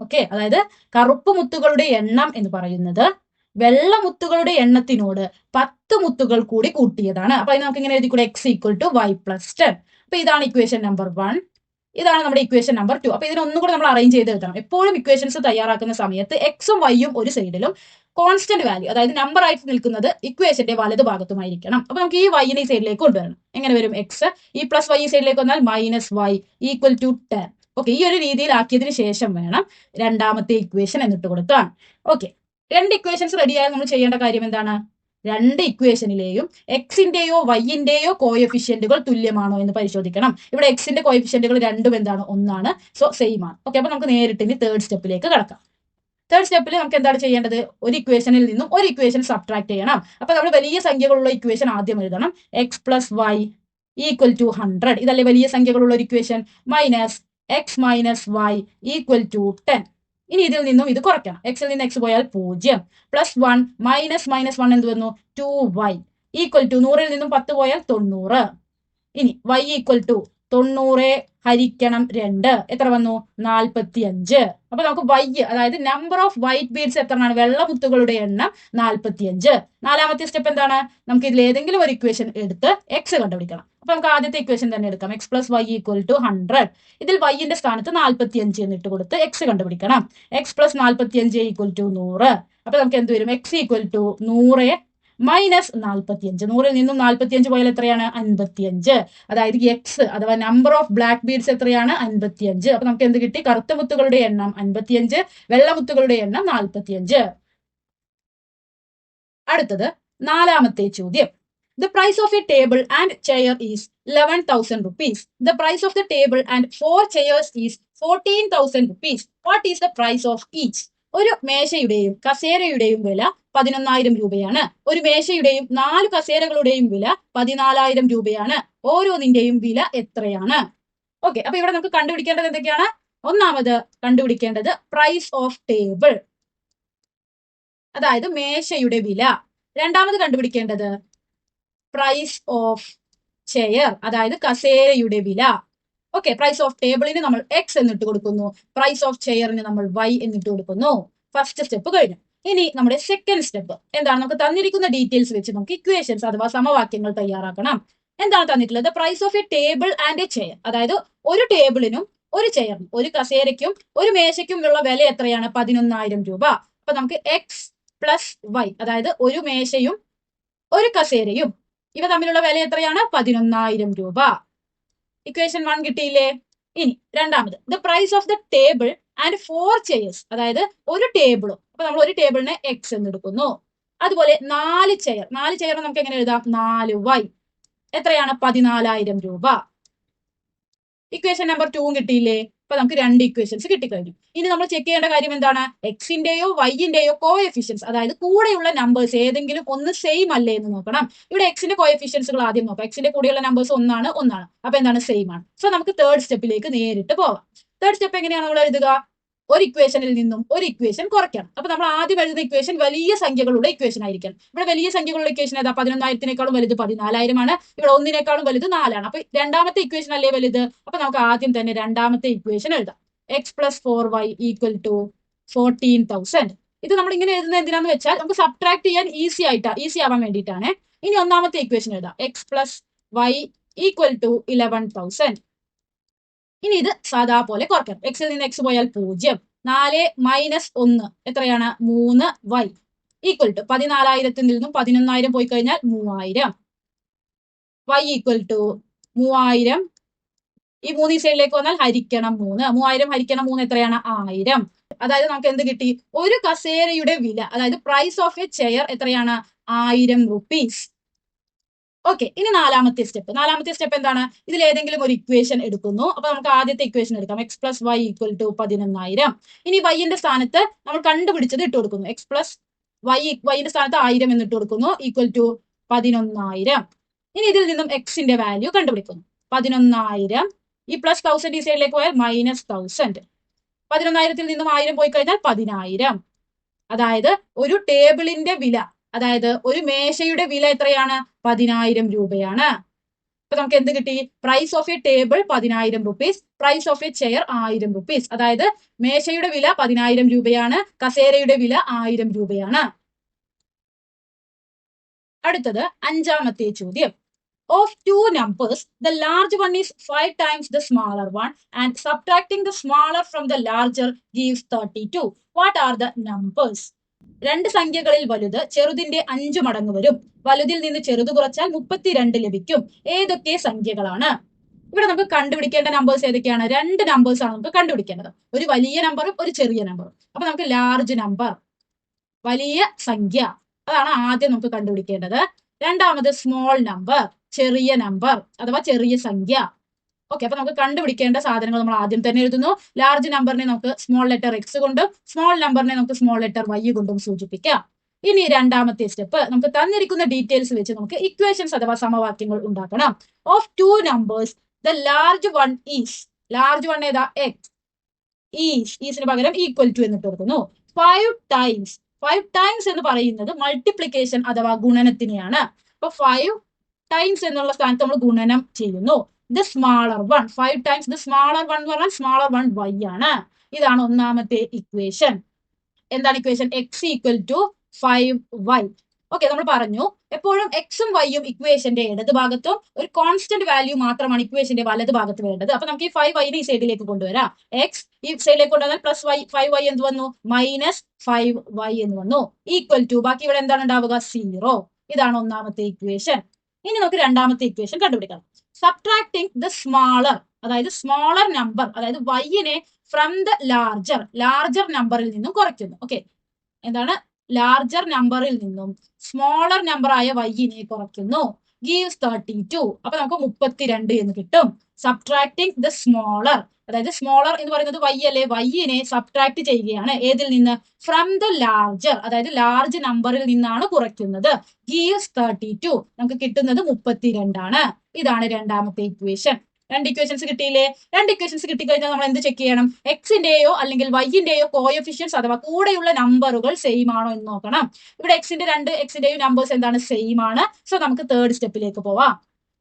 ഓക്കെ, അതായത് കറുപ്പ് മുത്തുകളുടെ എണ്ണം എന്ന് പറയുന്നത് വെള്ള മുത്തുകളുടെ എണ്ണത്തിനോട് 10 മുത്തുകൾ കൂടി കൂട്ടിയതാണ്. അപ്പൊ അതിന് നമുക്ക് ഇങ്ങനെ എഴുതിക്കൂടെ? X equal to Y plus 10. അപ്പൊ ഇതാണ് ഇക്വേഷൻ നമ്പർ 1. ഇതാണ് നമ്മുടെ ഇക്വേഷൻ നമ്പർ 2. അപ്പൊ ഇതിനൊന്നും കൂടെ നമ്മൾ അറേഞ്ച് ചെയ്ത് എഴുതണം. എപ്പോഴും ഇക്വേഷൻസ് തയ്യാറാക്കുന്ന സമയത്ത് എക്സും വൈയും ഒരു സൈഡിലും കോൺസ്റ്റന്റ് വാല്യൂ അതായത് നമ്പർ ആയിട്ട് നിൽക്കുന്നത് ഇക്വേഷന്റെ വലതു ഭാഗത്തുമായിരിക്കണം. അപ്പൊ നമുക്ക് ഈ വൈനെ ഈ സൈഡിലേക്ക് കൊണ്ടുവരണം. എങ്ങനെ വരും? എക്സ് ഈ പ്ലസ് വൈ ഈ സൈഡിലേക്ക് വന്നാൽ minus y equal to 10. Okay, ഈ ഒരു രീതിയിൽ ആക്കിയതിനു ശേഷം വേണം രണ്ടാമത്തെ ഇക്വേഷൻ എന്നിട്ട് കൊടുക്കാൻ. ഓക്കെ, രണ്ട് ഇക്വേഷൻസ് റെഡിയായാൽ നമ്മൾ ചെയ്യേണ്ട കാര്യം എന്താണ്? രണ്ട് ഇക്വേഷനിലെയും എക്സിന്റെയോ വൈന്റെയോ കോഎഫിഷ്യന്റുകൾ തുല്യമാണോ എന്ന് പരിശോധിക്കണം. ഇവിടെ എക്സിന്റെ കോഎഫിഷ്യന്റുകൾ രണ്ടും എന്താണ്? ഒന്നാണ്. സോ സെയിം ആണ്. ഓക്കെ, അപ്പൊ നമുക്ക് നേരിട്ട് ഇനി തേർഡ് സ്റ്റെപ്പിലേക്ക് കടക്കാം. തേർഡ് സ്റ്റെപ്പിൽ നമുക്ക് എന്താണ് ചെയ്യേണ്ടത്? ഒരു ഇക്വേഷനിൽ നിന്നും ഒരു ഇക്വേഷൻ സബ്ട്രാക്ട് ചെയ്യണം. അപ്പൊ നമ്മൾ വലിയ സംഖ്യകളുള്ള ഇക്വേഷൻ ആദ്യം എഴുതണം. X plus Y equal to 100. ഇതല്ലേ വലിയ സംഖ്യകളുള്ള ഒരു equation. Minus x minus y equal to 10. ഇനി ഇതിൽ നിന്നും ഇത് കുറയ്ക്കണം. എക്സിൽ നിന്ന് എക്സ് പോയാൽ 0. പ്ലസ് 1 മൈനസ് മൈനസ് 1 എന്ത് വന്നു? 2y ഈക്വൽ ടു 100ൽ നിന്നും 10 പോയാൽ 90. ഇനി y ഈക്വൽ ടു 90 ഹരിക്കണം 2 എത്ര വന്നു? 45. അപ്പൊ നമുക്ക് y അതായത് നമ്പർ ഓഫ് വൈറ്റ് ബീഡ്സ് എത്രയാണ്? വെള്ളമുത്തുകളുടെ എണ്ണം 45. നാലാമത്തെ സ്റ്റെപ്പ് എന്താണ്? നമുക്ക് ഇതിൽ ഏതെങ്കിലും ഒരു ഇക്വേഷൻ എടുത്ത് എക്സ് കണ്ടുപിടിക്കണം. അപ്പൊ നമുക്ക് ആദ്യത്തെ ഇക്വേഷൻ തന്നെ എടുക്കാം. X plus Y equal to 100. ഇതിൽ വൈന്റെ സ്ഥാനത്ത് 45 എന്നിട്ട് കൊടുത്ത് എക്സ് കണ്ടുപിടിക്കണം. X plus 45 equal to 100. അപ്പൊ നമുക്ക് എന്ത് വരും? X equal to 100 minus 45. 100ൽ നിന്നും 45 പോയാൽ എത്രയാണ്? 55. അതായത് എക്സ് അഥവാ നമ്പർ ഓഫ് ബ്ലാക്ക് ബീഡ്സ് എത്രയാണ്? 55. അപ്പൊ നമുക്ക് എന്ത് കിട്ടി? കറുത്ത മുത്തുകളുടെ എണ്ണം 55, വെള്ളമുത്തുകളുടെ എണ്ണം 45. അടുത്തത് നാലാമത്തെ ചോദ്യം. The price of a table and chair is 11,000 rupees. The price of the table and 4 chairs is 14,000 rupees. What is the price of each? ഒരു മേശയുടെയും കസേരയുടെയും വില 11,000 രൂപയാണ്. ഒരു മേശയുടെയും 4 കസേരകളുടെയും വില 14,000 രൂപയാണ്. ഓരോന്നിന്റെയും വില എത്രയാണ്? ഓക്കെ, അപ്പൊ ഇവിടെ നമുക്ക് കണ്ടുപിടിക്കേണ്ടത് എന്തൊക്കെയാണ്? ഒന്നാമത് കണ്ടുപിടിക്കേണ്ടത് പ്രൈസ് ഓഫ് ടേബിൾ, അതായത് മേശയുടെ വില. രണ്ടാമത് കണ്ടുപിടിക്കേണ്ടത് പ്രൈസ് ഓഫ് ചെയർ, അതായത് കസേരയുടെ വില. ഓക്കെ, പ്രൈസ് ഓഫ് ടേബിളിന് നമ്മൾ എക്സ് എന്നിട്ട് കൊടുക്കുന്നു, പ്രൈസ് ഓഫ് ചെയറിന് നമ്മൾ വൈ എന്നിട്ട് കൊടുക്കുന്നു. ഫസ്റ്റ് സ്റ്റെപ്പ് കഴിഞ്ഞു. ഇനി നമ്മുടെ സെക്കൻഡ് സ്റ്റെപ്പ് എന്താണ്? നമുക്ക് തന്നിരിക്കുന്ന ഡീറ്റെയിൽസ് വെച്ച് നമുക്ക് ഇക്വേഷൻസ് അഥവാ സമവാക്യങ്ങൾ തയ്യാറാക്കണം. എന്താണ് തന്നിട്ടുള്ളത്? Price of a table and a chair, അതായത് ഒരു ടേബിളിനും ഒരു ചെയറിനും ഒരു കസേരയ്ക്കും ഒരു മേശയ്ക്കും ഉള്ള വില എത്രയാണ്? 11,000 രൂപ. അപ്പൊ നമുക്ക് എക്സ് പ്ലസ് വൈ, അതായത് ഒരു മേശയും ഒരു കസേരയും ഇവ തമ്മിലുള്ള വില എത്രയാണ്? 11,000 രൂപ. ഇക്വേഷൻ 1 കിട്ടിയില്ലേ? ഇനി രണ്ടാമത് the price of the table and 4 chairs, അതായത് ഒരു ടേബിളും, അപ്പൊ നമ്മൾ ഒരു ടേബിളിന് എക്സ് എന്ന് എടുക്കുന്നു. അതുപോലെ 4 ചെയർ, 4 ചെയർ നമുക്ക് എങ്ങനെ എഴുതാം? 4y എത്രയാണ്? 14,000 രൂപ. ഇക്വേഷൻ നമ്പർ 2 കിട്ടിയില്ലേ? അപ്പൊ നമുക്ക് 2 ഇക്വേഷൻസ് കിട്ടിക്കഴിഞ്ഞു. ഇനി നമ്മൾ ചെക്ക് ചെയ്യേണ്ട കാര്യം എന്താണ്? എക്സിന്റെയോ വൈന്റെയോ കോഎഫിഷ്യൻസ്, അതായത് കൂടെയുള്ള നമ്പേഴ്സ് ഏതെങ്കിലും ഒന്ന് സെയിം അല്ലേ എന്ന് നോക്കണം. ഇവിടെ എക്സിന്റെ കോഎഫിഷ്യൻസുകൾ ആദ്യം നോക്കാം. എക്സിന്റെ കൂടെയുള്ള നമ്പേഴ്സ് ഒന്നാണ്. അപ്പൊ എന്താണ്? സെയിം ആണ്. സോ നമുക്ക് തേർഡ് സ്റ്റെപ്പിലേക്ക് നേരിട്ട് പോവാം. തേർഡ് സ്റ്റെപ്പ് എങ്ങനെയാണ് നമ്മൾ എഴുതുക? ഒരു ഇക്വേഷനിൽ നിന്നും ഒരു ഇക്വേഷൻ കുറയ്ക്കണം. അപ്പൊ നമ്മൾ ആദ്യം എഴുതുന്ന ഇക്വേഷൻ വലിയ സംഖ്യകളുടെ ഇക്വേഷൻ ആയിരിക്കണം. ഇവിടെ വലിയ സംഖ്യകളുടെ ഇക്വേഷൻ ഏതാ? 11,000-നേക്കാളും വലുത് 14,000 ആണ്. ഇവിടെ 1-നേക്കാളും വലുത് 4 ആണ്. അപ്പൊ രണ്ടാമത്തെ ഇക്വേഷൻ അല്ലേ വലുത്? അപ്പൊ നമുക്ക് ആദ്യം തന്നെ രണ്ടാമത്തെ ഇക്വേഷൻ എഴുതാം. X plus 4y equal to 14,000. ഇത് നമ്മൾ ഇങ്ങനെ എഴുതുന്നത് എന്തിനാന്ന് വെച്ചാൽ നമുക്ക് സബ്ട്രാക്ട് ചെയ്യാൻ ഈസി ആവാൻ വേണ്ടിയിട്ടാണ്. ഇനി ഒന്നാമത്തെ ഇക്വേഷൻ എഴുതാം. X plus Y equal to 11,000. ഇനി ഇത് സാധാ പോലെ കുറയ്ക്കാം. എക്സിൽ നിന്ന് എക്സ് പോയാൽ 0. 4 മൈനസ് 1 എത്രയാണ്? 3y ഈക്വൽ ടു 14,000-ൽ നിന്നും 11,000 പോയി കഴിഞ്ഞാൽ 3,000. y equal to 3,000. ഈ 3 സൈഡിലേക്ക് വന്നാൽ ഹരിക്കണം 3. 3,000 ഹരിക്കണം 3 എത്രയാണ്? 1000. അതായത് നമുക്ക് എന്ത് കിട്ടി? ഒരു കസേരയുടെ വില, അതായത് പ്രൈസ് ഓഫ് എ ചെയർ എത്രയാണ്? 1000 റുപ്പീസ്. ഓക്കെ, ഇനി നാലാമത്തെ സ്റ്റെപ്പ് എന്താണ്? ഇതിൽ ഏതെങ്കിലും ഒരു ഇക്വേഷൻ എടുക്കുന്നു. അപ്പൊ നമുക്ക് ആദ്യത്തെ ഇക്വേഷൻ എടുക്കാം. X plus Y equal to 11,000. ഇനി വൈന്റെ സ്ഥാനത്ത് നമ്മൾ കണ്ടുപിടിച്ചത് ഇട്ട് കൊടുക്കുന്നു. എക്സ് പ്ലസ് വൈന്റെ സ്ഥാനത്ത് 1000 എന്നിട്ട് കൊടുക്കുന്നു, ഈക്വൽ ടു 11,000. ഇനി ഇതിൽ നിന്നും എക്സിന്റെ വാല്യൂ കണ്ടുപിടിക്കുന്നു. 11,000 ഈ പ്ലസ് 1000 ഈ സൈഡിലേക്ക് പോയാൽ മൈനസ് 1000. 11,000-ൽ നിന്നും 1000 പോയി കഴിഞ്ഞാൽ 10,000. അതായത് ഒരു ടേബിളിന്റെ വില, അതായത് ഒരു മേശയുടെ വില എത്രയാണ്? 10,000 രൂപയാണ്. അപ്പൊ നമുക്ക് എന്ത് കിട്ടി? Price of a table 10,000 rupees, price of a chair 1000 rupees. അതായത് മേശയുടെ വില 10,000 രൂപയാണ്, കസേരയുടെ വില 1000 രൂപയാണ്. അടുത്തത് അഞ്ചാമത്തെ ചോദ്യം. Of two numbers, the large one is 5 times the smaller one, and subtracting the smaller from the larger gives 32. What are the numbers? രണ്ട് സംഖ്യകളിൽ വലുത് ചെറുതിന്റെ 5 മടങ്ങ് വരും. വലുതിൽ നിന്ന് ചെറുത് കുറച്ചാൽ 32 ലഭിക്കും. ഏതൊക്കെ സംഖ്യകളാണ്? ഇവിടെ നമുക്ക് കണ്ടുപിടിക്കേണ്ട നമ്പേഴ്സ് ഏതൊക്കെയാണ്? രണ്ട് നമ്പേഴ്സ് ആണ് നമുക്ക് കണ്ടുപിടിക്കേണ്ടത്. ഒരു വലിയ നമ്പറും ഒരു ചെറിയ നമ്പറും. അപ്പൊ നമുക്ക് ലാർജ് നമ്പർ, വലിയ സംഖ്യ, അതാണ് ആദ്യം നമുക്ക് കണ്ടുപിടിക്കേണ്ടത്. രണ്ടാമത് സ്മോൾ നമ്പർ, ചെറിയ നമ്പർ അഥവാ ചെറിയ സംഖ്യ. ഓക്കെ, അപ്പൊ നമുക്ക് കണ്ടുപിടിക്കേണ്ട സാധനങ്ങൾ നമ്മൾ ആദ്യം തന്നെ എഴുതുന്നു. ലാർജ് നമ്പറിനെ നമുക്ക് സ്മോൾ ലെറ്റർ എക്സ് കൊണ്ടും സ്മോൾ നമ്പറിനെ നമുക്ക് സ്മോൾ ലെറ്റർ വൈ കൊണ്ടും സൂചിപ്പിക്കാം. ഇനി രണ്ടാമത്തെ സ്റ്റെപ്പ്, നമുക്ക് തന്നിരിക്കുന്ന ഡീറ്റെയിൽസ് വെച്ച് നമുക്ക് ഇക്വേഷൻസ് അഥവാ സമവാക്യങ്ങൾ ഉണ്ടാക്കണം. Of two numbers the large one is, large one ഏതാ? എക്സ്. ഈസിന് പകരം ഈക്വൽ ടു എന്നിട്ട് കൊടുക്കുന്നു. 5 ടൈംസ്, 5 ടൈംസ് എന്ന് പറയുന്നത് മൾട്ടിപ്ലിക്കേഷൻ അഥവാ ഗുണനത്തിനെയാണ്. അപ്പൊ 5 ടൈംസ് എന്നുള്ള സ്ഥാനത്ത് നമ്മൾ ഗുണനം ചെയ്യുന്നു. The smaller one, 5 times the smaller one എന്ന് പറഞ്ഞാൽ സ്മാളർ വൺ വൈ ആണ്. ഇതാണ് ഒന്നാമത്തെ ഇക്വേഷൻ. എന്താണ് equation? X equal to 5y. Okay, നമ്മൾ പറഞ്ഞു എപ്പോഴും എക്സും വൈയും ഇക്വേഷന്റെ ഇടത് ഭാഗത്തും ഒരു കോൺസ്റ്റന്റ് വാല്യൂ മാത്രമാണ് ഇക്വേഷന്റെ വലത് ഭാഗത്ത് വേണ്ടത്. അപ്പൊ നമുക്ക് ഈ 5y ഈ സൈഡിലേക്ക് കൊണ്ടുവരാം. എക്സ് ഈ സൈഡിലേക്ക് കൊണ്ടുവന്നാൽ പ്ലസ് വൈ, 5y എന്ത് വന്നു? മൈനസ് 5y എന്ന് വന്നു. ഈക്വൽ ടു, ബാക്കി ഇവിടെ എന്താണ് ഉണ്ടാവുക? 0. ഇതാണ് ഒന്നാമത്തെ ഇക്വേഷൻ. ഇനി നമുക്ക് രണ്ടാമത്തെ ഇക്വേഷൻ കണ്ടുപിടിക്കണം. സബ്ട്രാക്ടിങ് ദ സ്മാളർ, അതായത് സ്മാളർ നമ്പർ, അതായത് വൈനെ ഫ്രം ദ ലാർജർ, ലാർജർ നമ്പറിൽ നിന്നും കുറയ്ക്കുന്നു. ഓക്കെ, എന്താണ്? ലാർജർ നമ്പറിൽ നിന്നും സ്മോളർ നമ്പർ ആയ വൈനെ കുറയ്ക്കുന്നു. ഗീവ്സ് 32. അപ്പൊ നമുക്ക് 32 എന്ന് കിട്ടും. സബ്ട്രാക്ടിങ് ദ സ്മോളർ, അതായത് സ്മോളർ എന്ന് പറയുന്നത് വൈ അല്ലേ, വൈനെ സബ്ട്രാക്ട് ചെയ്യുകയാണ്. ഏതിൽ നിന്ന്? ഫ്രം ദ ലാർജർ, അതായത് ലാർജ് നമ്പറിൽ നിന്നാണ് കുറയ്ക്കുന്നത്. ഗീവ്സ് 32. നമുക്ക് കിട്ടുന്നത് 32 ആണ്. ഇതാണ് രണ്ടാമത്തെ ഇക്വേഷൻ. രണ്ട് ഇക്വേഷൻസ് കിട്ടിയില്ലേ? രണ്ട് ഇക്വേഷൻസ് കിട്ടിക്കഴിഞ്ഞാൽ നമ്മൾ എന്ത് ചെക്ക് ചെയ്യണം? എക്സിന്റെയോ അല്ലെങ്കിൽ വൈന്റെയോ കോഎഫിഷ്യൻസ് അഥവാ കൂടെയുള്ള നമ്പറുകൾ സെയിം ആണോ എന്ന് നോക്കണം. ഇവിടെ എക്സിന്റെയും നമ്പേഴ്സ് എന്താണ്? സെയിം ആണ്. സോ നമുക്ക് തേർഡ് സ്റ്റെപ്പിലേക്ക് പോവാം.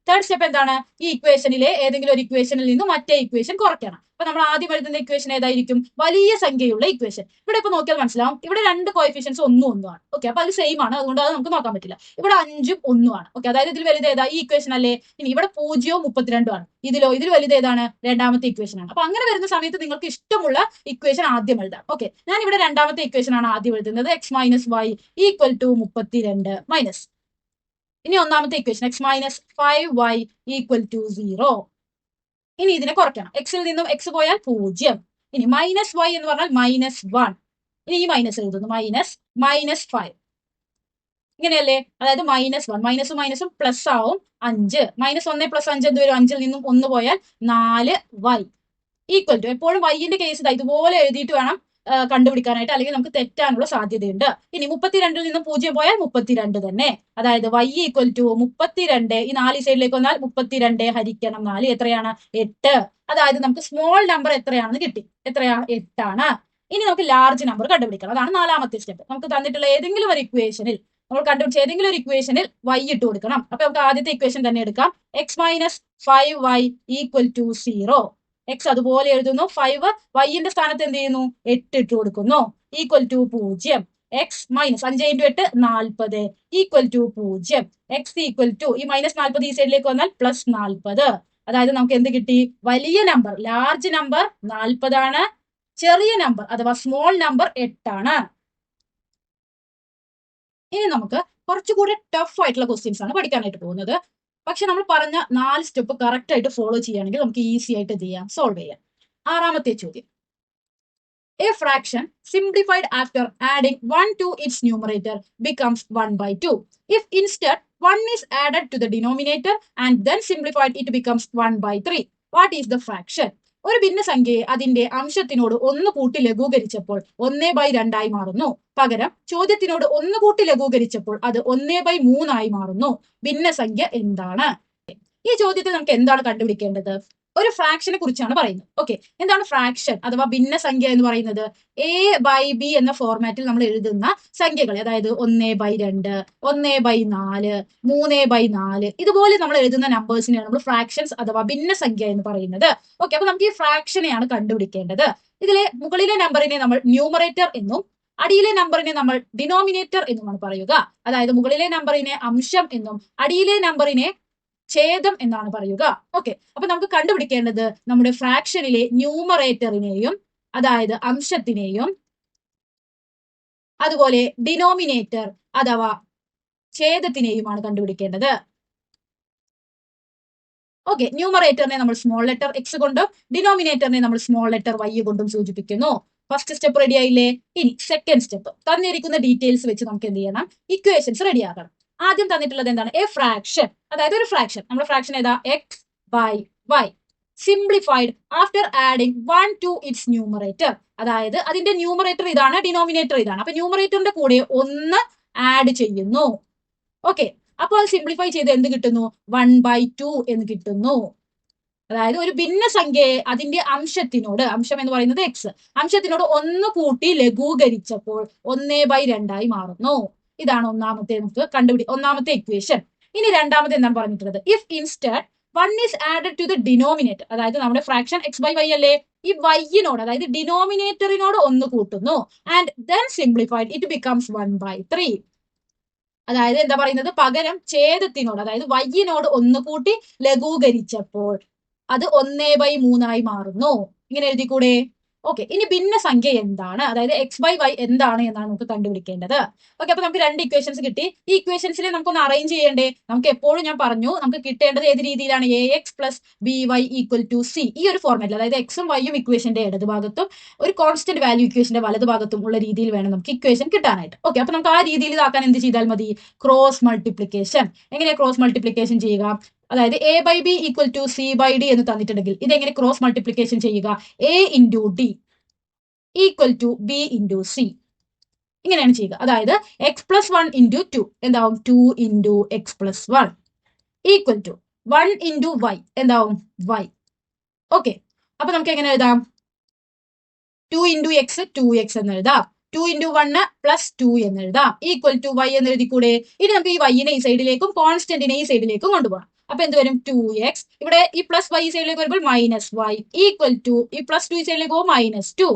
തേർഡ് സ്റ്റെപ്പ് എന്താണ്? ഈ ഇക്വേഷനിലെ ഏതെങ്കിലും ഒരു ഇക്വേഷനിൽ നിന്ന് മറ്റേ ഇക്വേഷൻ കുറയ്ക്കണം. അപ്പൊ നമ്മൾ ആദ്യം എഴുതുന്ന ഇക്വേഷൻ ഏതായിരിക്കും? വലിയ സംഖ്യയുള്ള ഇക്വേഷൻ. ഇവിടെ ഇപ്പൊ നോക്കിയാൽ മനസ്സിലാവും, ഇവിടെ രണ്ട് കോഎഫിഷ്യൻസ് ഒന്നും ആണ്. ഓക്കെ, അപ്പൊ അത് സെയിം ആണ്, അതുകൊണ്ട് അത് നമുക്ക് നോക്കാൻ പറ്റില്ല. ഇവിടെ 5ഉം 1ഉം ആണ്. ഓക്കെ, അതായത് ഇതിൽ വലുത് ഏതാ? ഈ ഇക്വേഷൻ അല്ലേ. ഇനി ഇവിടെ 0ഉം 32ഉം ആണ്. ഇതിൽ വലുത് ഏതാണ്? രണ്ടാമത്തെ ഇക്വേഷൻ ആണ്. അപ്പൊ അങ്ങനെ വരുന്ന സമയത്ത് നിങ്ങൾക്ക് ഇഷ്ടമുള്ള ഇക്വേഷൻ ആദ്യം എഴുതാം. ഓക്കെ, ഞാൻ ഇവിടെ രണ്ടാമത്തെ ഇക്വേഷൻ ആണ് ആദ്യം എഴുതുന്നത്. X minus y equal to 32 minus, ഇനി ഒന്നാമത്തെ equation x minus 5y equal to 0. ഇനി ഇതിനെ കുറയ്ക്കണം. എക്സിൽ നിന്നും എക്സ് പോയാൽ 0. ഇനി മൈനസ് വൈ എന്ന് പറഞ്ഞാൽ -1. ഇനി ഈ മൈനസ് എഴുതുന്നു. -5 ഇങ്ങനെയല്ലേ? അതായത് -1, മൈനസും മൈനസും പ്ലസ് ആവും 5. -1 + 5 എന്ത് വരും? 5ൽ നിന്നും 1 പോയാൽ 4y ഈക്വൽ ടു, എപ്പോഴും വൈന്റെ കേസ് ഇതുപോലെ എഴുതിയിട്ട് വേണം കണ്ടുപിടിക്കാനായിട്ട്, അല്ലെങ്കിൽ നമുക്ക് തെറ്റാനുള്ള സാധ്യതയുണ്ട്. ഇനി 32ൽ നിന്നും 0 പോയാൽ 32 തന്നെ. അതായത് y ഈക്വൽ ടു 32, ഈ 4 സൈഡിലേക്ക് വന്നാൽ 32 ഹരിക്കണം 4 എത്രയാണ്? 8. അതായത് നമുക്ക് സ്മോൾ നമ്പർ എത്രയാണെന്ന് കിട്ടി. എത്രയാ? 8 ആണ്. ഇനി നമുക്ക് ലാർജ് നമ്പർ കണ്ടുപിടിക്കണം. അതാണ് നാലാമത്തെ സ്റ്റെപ്പ്. നമുക്ക് തന്നിട്ടുള്ള ഏതെങ്കിലും ഒരു ഇക്വേഷനിൽ നമ്മൾ കണ്ടുപിടിച്ച ഏതെങ്കിലും ഒരു ഇക്വേഷനിൽ y ഇട്ട് കൊടുക്കണം. അപ്പൊ നമുക്ക് ആദ്യത്തെ ഇക്വേഷൻ തന്നെ എടുക്കാം. X minus 5y equal to 0. X അതുപോലെ എഴുതുന്നു. 5 വൈന്റെ സ്ഥാനത്ത് എന്ത് ചെയ്യുന്നു? 8 ഇട്ട് കൊടുക്കുന്നു. Equal to 0. X minus 5 × 8 40 equal to 0. X equal to, ഈ -40 ഈ സൈഡിലേക്ക് വന്നാൽ +40. അതായത് നമുക്ക് എന്ത് കിട്ടി? വലിയ നമ്പർ, ലാർജ് നമ്പർ 40 ആണ്. ചെറിയ നമ്പർ അഥവാ സ്മോൾ നമ്പർ 8 ആണ്. ഇനി നമുക്ക് കുറച്ചുകൂടി ടഫ് ആയിട്ടുള്ള ക്വസ്റ്റ്യൻസ് ആണ് പഠിക്കാനായിട്ട് പോകുന്നത്. പക്ഷെ നമ്മൾ പറഞ്ഞ 4 സ്റ്റെപ്പ് കറക്റ്റ് ആയിട്ട് ഫോളോ ചെയ്യുകയാണെങ്കിൽ നമുക്ക് ഈസി ആയിട്ട് ചെയ്യാം, സോൾവ് ചെയ്യാം. ആറാമത്തെ ചോദ്യം. A fraction simplified after adding 1 to its numerator becomes 1/2. If instead 1 is added to the denominator and then simplified, it becomes 1/3. What is the fraction? ഒരു ഭിന്നസംഖ്യയെ അതിന്റെ അംശത്തിനോട് 1 കൂട്ടി ലഘൂകരിച്ചപ്പോൾ 1/2 ആയി മാറുന്നു. പകരം ചോദ്യത്തിനോട് 1 കൂട്ടി ലഘൂകരിച്ചപ്പോൾ അത് 1/3 ആയി മാറുന്നു. ഭിന്നസംഖ്യ എന്താണ്? ഈ ചോദ്യത്തിൽ നമുക്ക് എന്താണ് കണ്ടുപിടിക്കേണ്ടത്? ഒരു ഫ്രാക്ഷനെ കുറിച്ചാണ് പറയുന്നത്. ഓക്കെ, എന്താണ് ഫ്രാക്ഷൻ അഥവാ ഭിന്നസംഖ്യ എന്ന് പറയുന്നത്? a/b എന്ന ഫോർമാറ്റിൽ നമ്മൾ എഴുതുന്ന സംഖ്യകൾ, അതായത് 1/2, 1/4, 3/4 ഇതുപോലെ നമ്മൾ എഴുതുന്ന നമ്പേഴ്സിനെയാണ് നമ്മൾ ഫ്രാക്ഷൻസ് അഥവാ ഭിന്നസംഖ്യ എന്ന് പറയുന്നത്. ഓക്കെ, അപ്പൊ നമുക്ക് ഈ ഫ്രാക്ഷനെയാണ് കണ്ടുപിടിക്കേണ്ടത്. ഇതിലെ മുകളിലെ നമ്പറിനെ നമ്മൾ ന്യൂമറേറ്റർ എന്നും അടിയിലെ നമ്പറിനെ നമ്മൾ ഡിനോമിനേറ്റർ എന്നുമാണ് പറയുക. അതായത് മുകളിലെ നമ്പറിനെ അംശം എന്നും അടിയിലെ നമ്പറിനെ ഛേദം എന്നാണ് പറയുക. ഓക്കെ, അപ്പൊ നമുക്ക് കണ്ടുപിടിക്കേണ്ടത് നമ്മുടെ ഫ്രാക്ഷനിലെ ന്യൂമറേറ്ററിനെയും അതായത് അംശത്തിനെയും അതുപോലെ ഡിനോമിനേറ്റർ അഥവാ ഛേദത്തിനെയുമാണ് കണ്ടുപിടിക്കേണ്ടത്. ഓക്കെ, ന്യൂമറേറ്ററിനെ നമ്മൾ സ്മോൾ ലെറ്റർ എക്സ് കൊണ്ടും ഡിനോമിനേറ്ററിനെ നമ്മൾ സ്മോൾ ലെറ്റർ വൈ കൊണ്ടും സൂചിപ്പിക്കുന്നു. ഫസ്റ്റ് സ്റ്റെപ്പ് റെഡി ആയില്ലേ? ഇനി സെക്കൻഡ് സ്റ്റെപ്പ്, തന്നിരിക്കുന്ന ഡീറ്റെയിൽസ് വെച്ച് നമുക്ക് എന്ത് ചെയ്യണം? ഇക്വേഷൻസ് റെഡി ആക്കണം. ആദ്യം തന്നിട്ടുള്ളത് എന്താണ്? എ ഫ്രാക്ഷൻ, അതായത് ഒരു ഫ്രാക്ഷൻ. നമ്മുടെ ഫ്രാക്ഷൻ ഏതാ? X by y simplified after adding 1 to its numerator. അതായത് അതിന്റെ ന്യൂമറേറ്റർ ഇതാണ്, ഡിനോമിനേറ്റർ ഇതാണ്. അപ്പൊ ന്യൂമറേറ്ററിന്റെ കൂടെ 1 ആഡ് ചെയ്യുന്നു. ഓക്കെ, അപ്പോൾ അത് സിംപ്ലിഫൈ ചെയ്ത് എന്ത് കിട്ടുന്നു? 1/2 എന്ന് കിട്ടുന്നു. അതായത് ഒരു ഭിന്നസംഖ്യയെ അതിന്റെ അംശത്തിനോട്, അംശം എന്ന് പറയുന്നത് എക്സ്, അംശത്തിനോട് 1 കൂട്ടി ലഘൂകരിച്ചപ്പോൾ 1/2 മാറുന്നു. ഇതാണ് ഒന്നാമത്തെ ഇക്വേഷൻ. ഇനി രണ്ടാമത്തെ എന്താണ് പറഞ്ഞിട്ടുള്ളത്? If instead 1 is added to the denominator, അതായത് നമ്മുടെ ഫ്രാക്ഷൻ എക്സ് ബൈ വൈ അല്ലേ, ഈ വൈയിനോട് അതായത് ഡിനോമിനേറ്ററിനോട് 1 കൂട്ടുന്നു. And then simplified it becomes 1/3. അതായത് എന്താ പറയുന്നത്? പകരം ഛേദത്തിനോട് അതായത് വൈയിനോട് 1 കൂട്ടി ലഘൂകരിച്ചപ്പോൾ അത് 1/3 മാറുന്നു. ഇങ്ങനെ എഴുതിക്കൂടെ? ഓക്കെ, ഇനി ഭിന്നസംഖ്യ എന്താണ്, അതായത് എക്സ് ബൈ വൈ എന്താണ് എന്നാണ് നമുക്ക് കണ്ടുപിടിക്കേണ്ടത്. ഓക്കെ, അപ്പൊ നമുക്ക് 2 ഇക്വേഷൻസ് കിട്ടി. ഈ ഇക്വേഷൻസിൽ നമുക്കൊന്ന് അറേഞ്ച് ചെയ്യേണ്ടേ? നമുക്ക് എപ്പോഴും ഞാൻ പറഞ്ഞു, നമുക്ക് കിട്ടേണ്ടത് ഏത് രീതിയിലാണ്? A x plus b y equal to c. ഈ ഒരു ഫോർമാറ്റിൽ, അതായത് എക്സും വൈയും ഇക്വേഷന്റെ ഇടതുഭാഗത്തും ഒരു കോൺസ്റ്റന്റ് വാല്യൂ ഇക്വേഷന്റെ വലതുഭാഗത്തും ഉള്ള രീതിയിൽ വേണം നമുക്ക് ഇക്വേഷൻ കിട്ടാനായിട്ട്. ഓക്കെ, അപ്പൊ നമുക്ക് ആ രീതിയിൽ ഇതാക്കാൻ എന്ത് ചെയ്താൽ മതി? Cross multiplication. എങ്ങനെയാ ക്രോസ് മൾട്ടിപ്ലിക്കേഷൻ ചെയ്യുക? അതായത് a by b equal to c by d എന്ന് തന്നിട്ടുണ്ടെങ്കിൽ ഇതെങ്ങനെ ക്രോസ് മൾട്ടിപ്ലിക്കേഷൻ ചെയ്യുക? A into d equal to b into c. ഇങ്ങനെയാണ് ചെയ്യുക. അതായത് എക്സ് പ്ലസ് 1 ഇൻറ്റു 2 എന്താവും? 2 into x plus 1 equal to 1 into y എന്താവും? വൈ. ഓക്കെ, അപ്പൊ നമുക്ക് എങ്ങനെ എഴുതാം? 2 ഇൻറ്റു എക്സ് 2x എന്ന് എഴുതാം. 2 ഇൻറ്റു 1 പ്ലസ് 2 എന്ന് എഴുതാം. ഈക്വൽ ടു വൈ എന്ന് എഴുതിക്കൂടെ? ഇനി നമുക്ക് ഈ വൈനെ ഈ സൈഡിലേക്കും കോൺസ്റ്റന്റിനെ ഈ സൈഡിലേക്കും കൊണ്ടുപോകാം. അപ്പൊ എന്ത് വരും? 2x. ഇവിടെ ഈ പ്ലസ് വൈ സൈഡിലേക്ക് വരുമ്പോൾ മൈനസ് വൈ ഈക്വൽ ടു ഈ പ്ലസ് 2 സൈഡിലേക്ക് പോകുമ്പോൾ -2.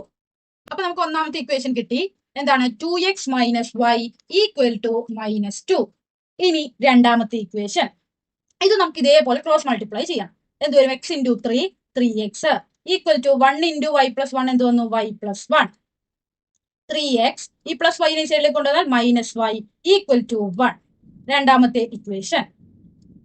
അപ്പൊ നമുക്ക് ഒന്നാമത്തെ ഇക്വേഷൻ കിട്ടി. എന്താണ്? 2x minus y equal to -2. ഇനി രണ്ടാമത്തെ ഇക്വേഷൻ, ഇത് നമുക്ക് ഇതേപോലെ ക്രോസ് മൾട്ടിപ്ലൈ ചെയ്യാം. എന്ത് വരും? x into 3 3x equal to 1 into y plus 1 എന്ത് വന്നു? Y plus 1. 3x ഈ പ്ലസ് വൈ സൈഡിലേക്ക് കൊണ്ടുവന്നാൽ -y ഈക്വൽ ടു 1. രണ്ടാമത്തെ ഇക്വേഷൻ.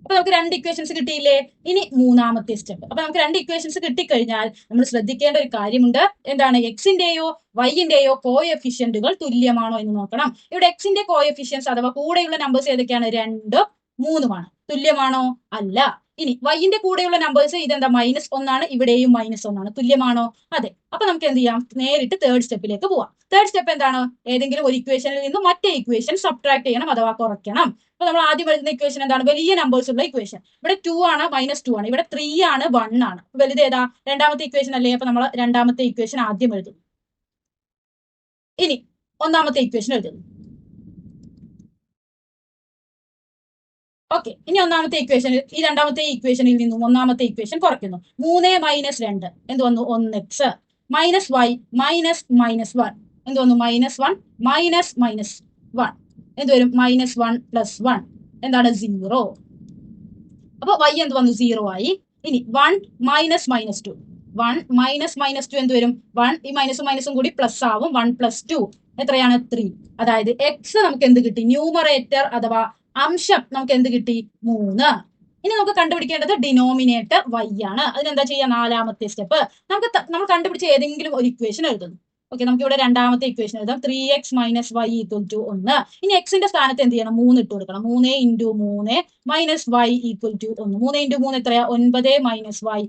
അപ്പൊ നമുക്ക് 2 ഇക്വേഷൻസ് കിട്ടിയില്ലേ? ഇനി മൂന്നാമത്തെ സ്റ്റെപ്പ്. അപ്പൊ നമുക്ക് 2 ഇക്വേഷൻസ് കിട്ടിക്കഴിഞ്ഞാൽ നമ്മൾ ശ്രദ്ധിക്കേണ്ട ഒരു കാര്യമുണ്ട്. എന്താണ്? എക്സിന്റെയോ വൈന്റെയോ കോഎഫിഷ്യന്റുകൾ തുല്യമാണോ എന്ന് നോക്കണം. ഇവിടെ എക്സിന്റെ കോഎഫിഷ്യൻസ് അഥവാ കൂടെയുള്ള നമ്പേഴ്സ് ഏതൊക്കെയാണ്? 2, 3 തുല്യമാണോ? അല്ല. ഇനി വൈന്റെ കൂടെയുള്ള നമ്പേഴ്സ് ഇതെന്താ? -1 ഇവിടെയും -1 തുല്യമാണോ? അതെ. അപ്പൊ നമുക്ക് എന്ത് ചെയ്യാം? നേരിട്ട് തേർഡ് സ്റ്റെപ്പിലേക്ക് പോവാം. തേർഡ് സ്റ്റെപ്പ് എന്താണ്? ഏതെങ്കിലും ഒരു ഇക്വേഷനിൽ നിന്ന് മറ്റേ ഇക്വേഷൻ സബ്ട്രാക്ട് ചെയ്യണം അഥവാ കുറയ്ക്കണം. അപ്പൊ നമ്മൾ ആദ്യം എഴുതുന്ന ഇക്വേഷൻ എന്താണ്? വലിയ നമ്പേഴ്സ് ഉള്ള ഇക്വേഷൻ. ഇവിടെ 2 ആണ്, -2 ആണ്. ഇവിടെ 3 ആണ്, 1 ആണ്. വലുത് ഏതാ? രണ്ടാമത്തെ ഇക്വേഷൻ അല്ലേ? അപ്പൊ നമ്മൾ രണ്ടാമത്തെ ഇക്വേഷൻ ആദ്യം എഴുതും. ഇനി ഒന്നാമത്തെ ഇക്വേഷൻ എഴുതുന്നു. ഓക്കെ, ഇനി ഒന്നാമത്തെ ഇക്വേഷൻ, ഈ രണ്ടാമത്തെ ഇക്വേഷനിൽ നിന്നും ഒന്നാമത്തെ ഇക്വേഷൻ കുറയ്ക്കുന്നു. 3 - 2 എന്ത് വന്നു? 1x മൈനസ് വൈ -1 എന്ത് വന്നു? -1 -1 എന്ത് വരും? -1 + 1 എന്താണ്? 0. അപ്പൊ y എന്ത് വന്നു? 0 ആയി. ഇനി 1 - -2 1 - -2 എന്ത് വരും? 1 ഈ മൈനസും കൂടി പ്ലസ് ആവും. 1 + 2 എത്രയാണ്? 3. അതായത് x നമുക്ക് എന്ത് കിട്ടി? ന്യൂമറേറ്റർ അഥവാ അംശം നമുക്ക് എന്ത് കിട്ടി? 3. ഇനി നമുക്ക് കണ്ടുപിടിക്കേണ്ടത് ഡിനോമിനേറ്റർ y ആണ്. അതിനെന്താ ചെയ്യുക? നാലാമത്തെ സ്റ്റെപ്പ്, നമ്മൾ കണ്ടുപിടിച്ച ഏതെങ്കിലും ഒരു ഇക്വേഷൻ എഴുതുന്നു. ഓക്കെ, നമുക്ക് ഇവിടെ രണ്ടാമത്തെ ഇക്വേഷൻ എഴുതാം. 3x - y = 1. ഇനി എക്സിന്റെ സ്ഥാനത്ത് എന്ത് ചെയ്യണം? 3 ഇട്ട് കൊടുക്കണം. 3 × 3 -y = 1. 3 × 3 എത്രയാ? 9 - y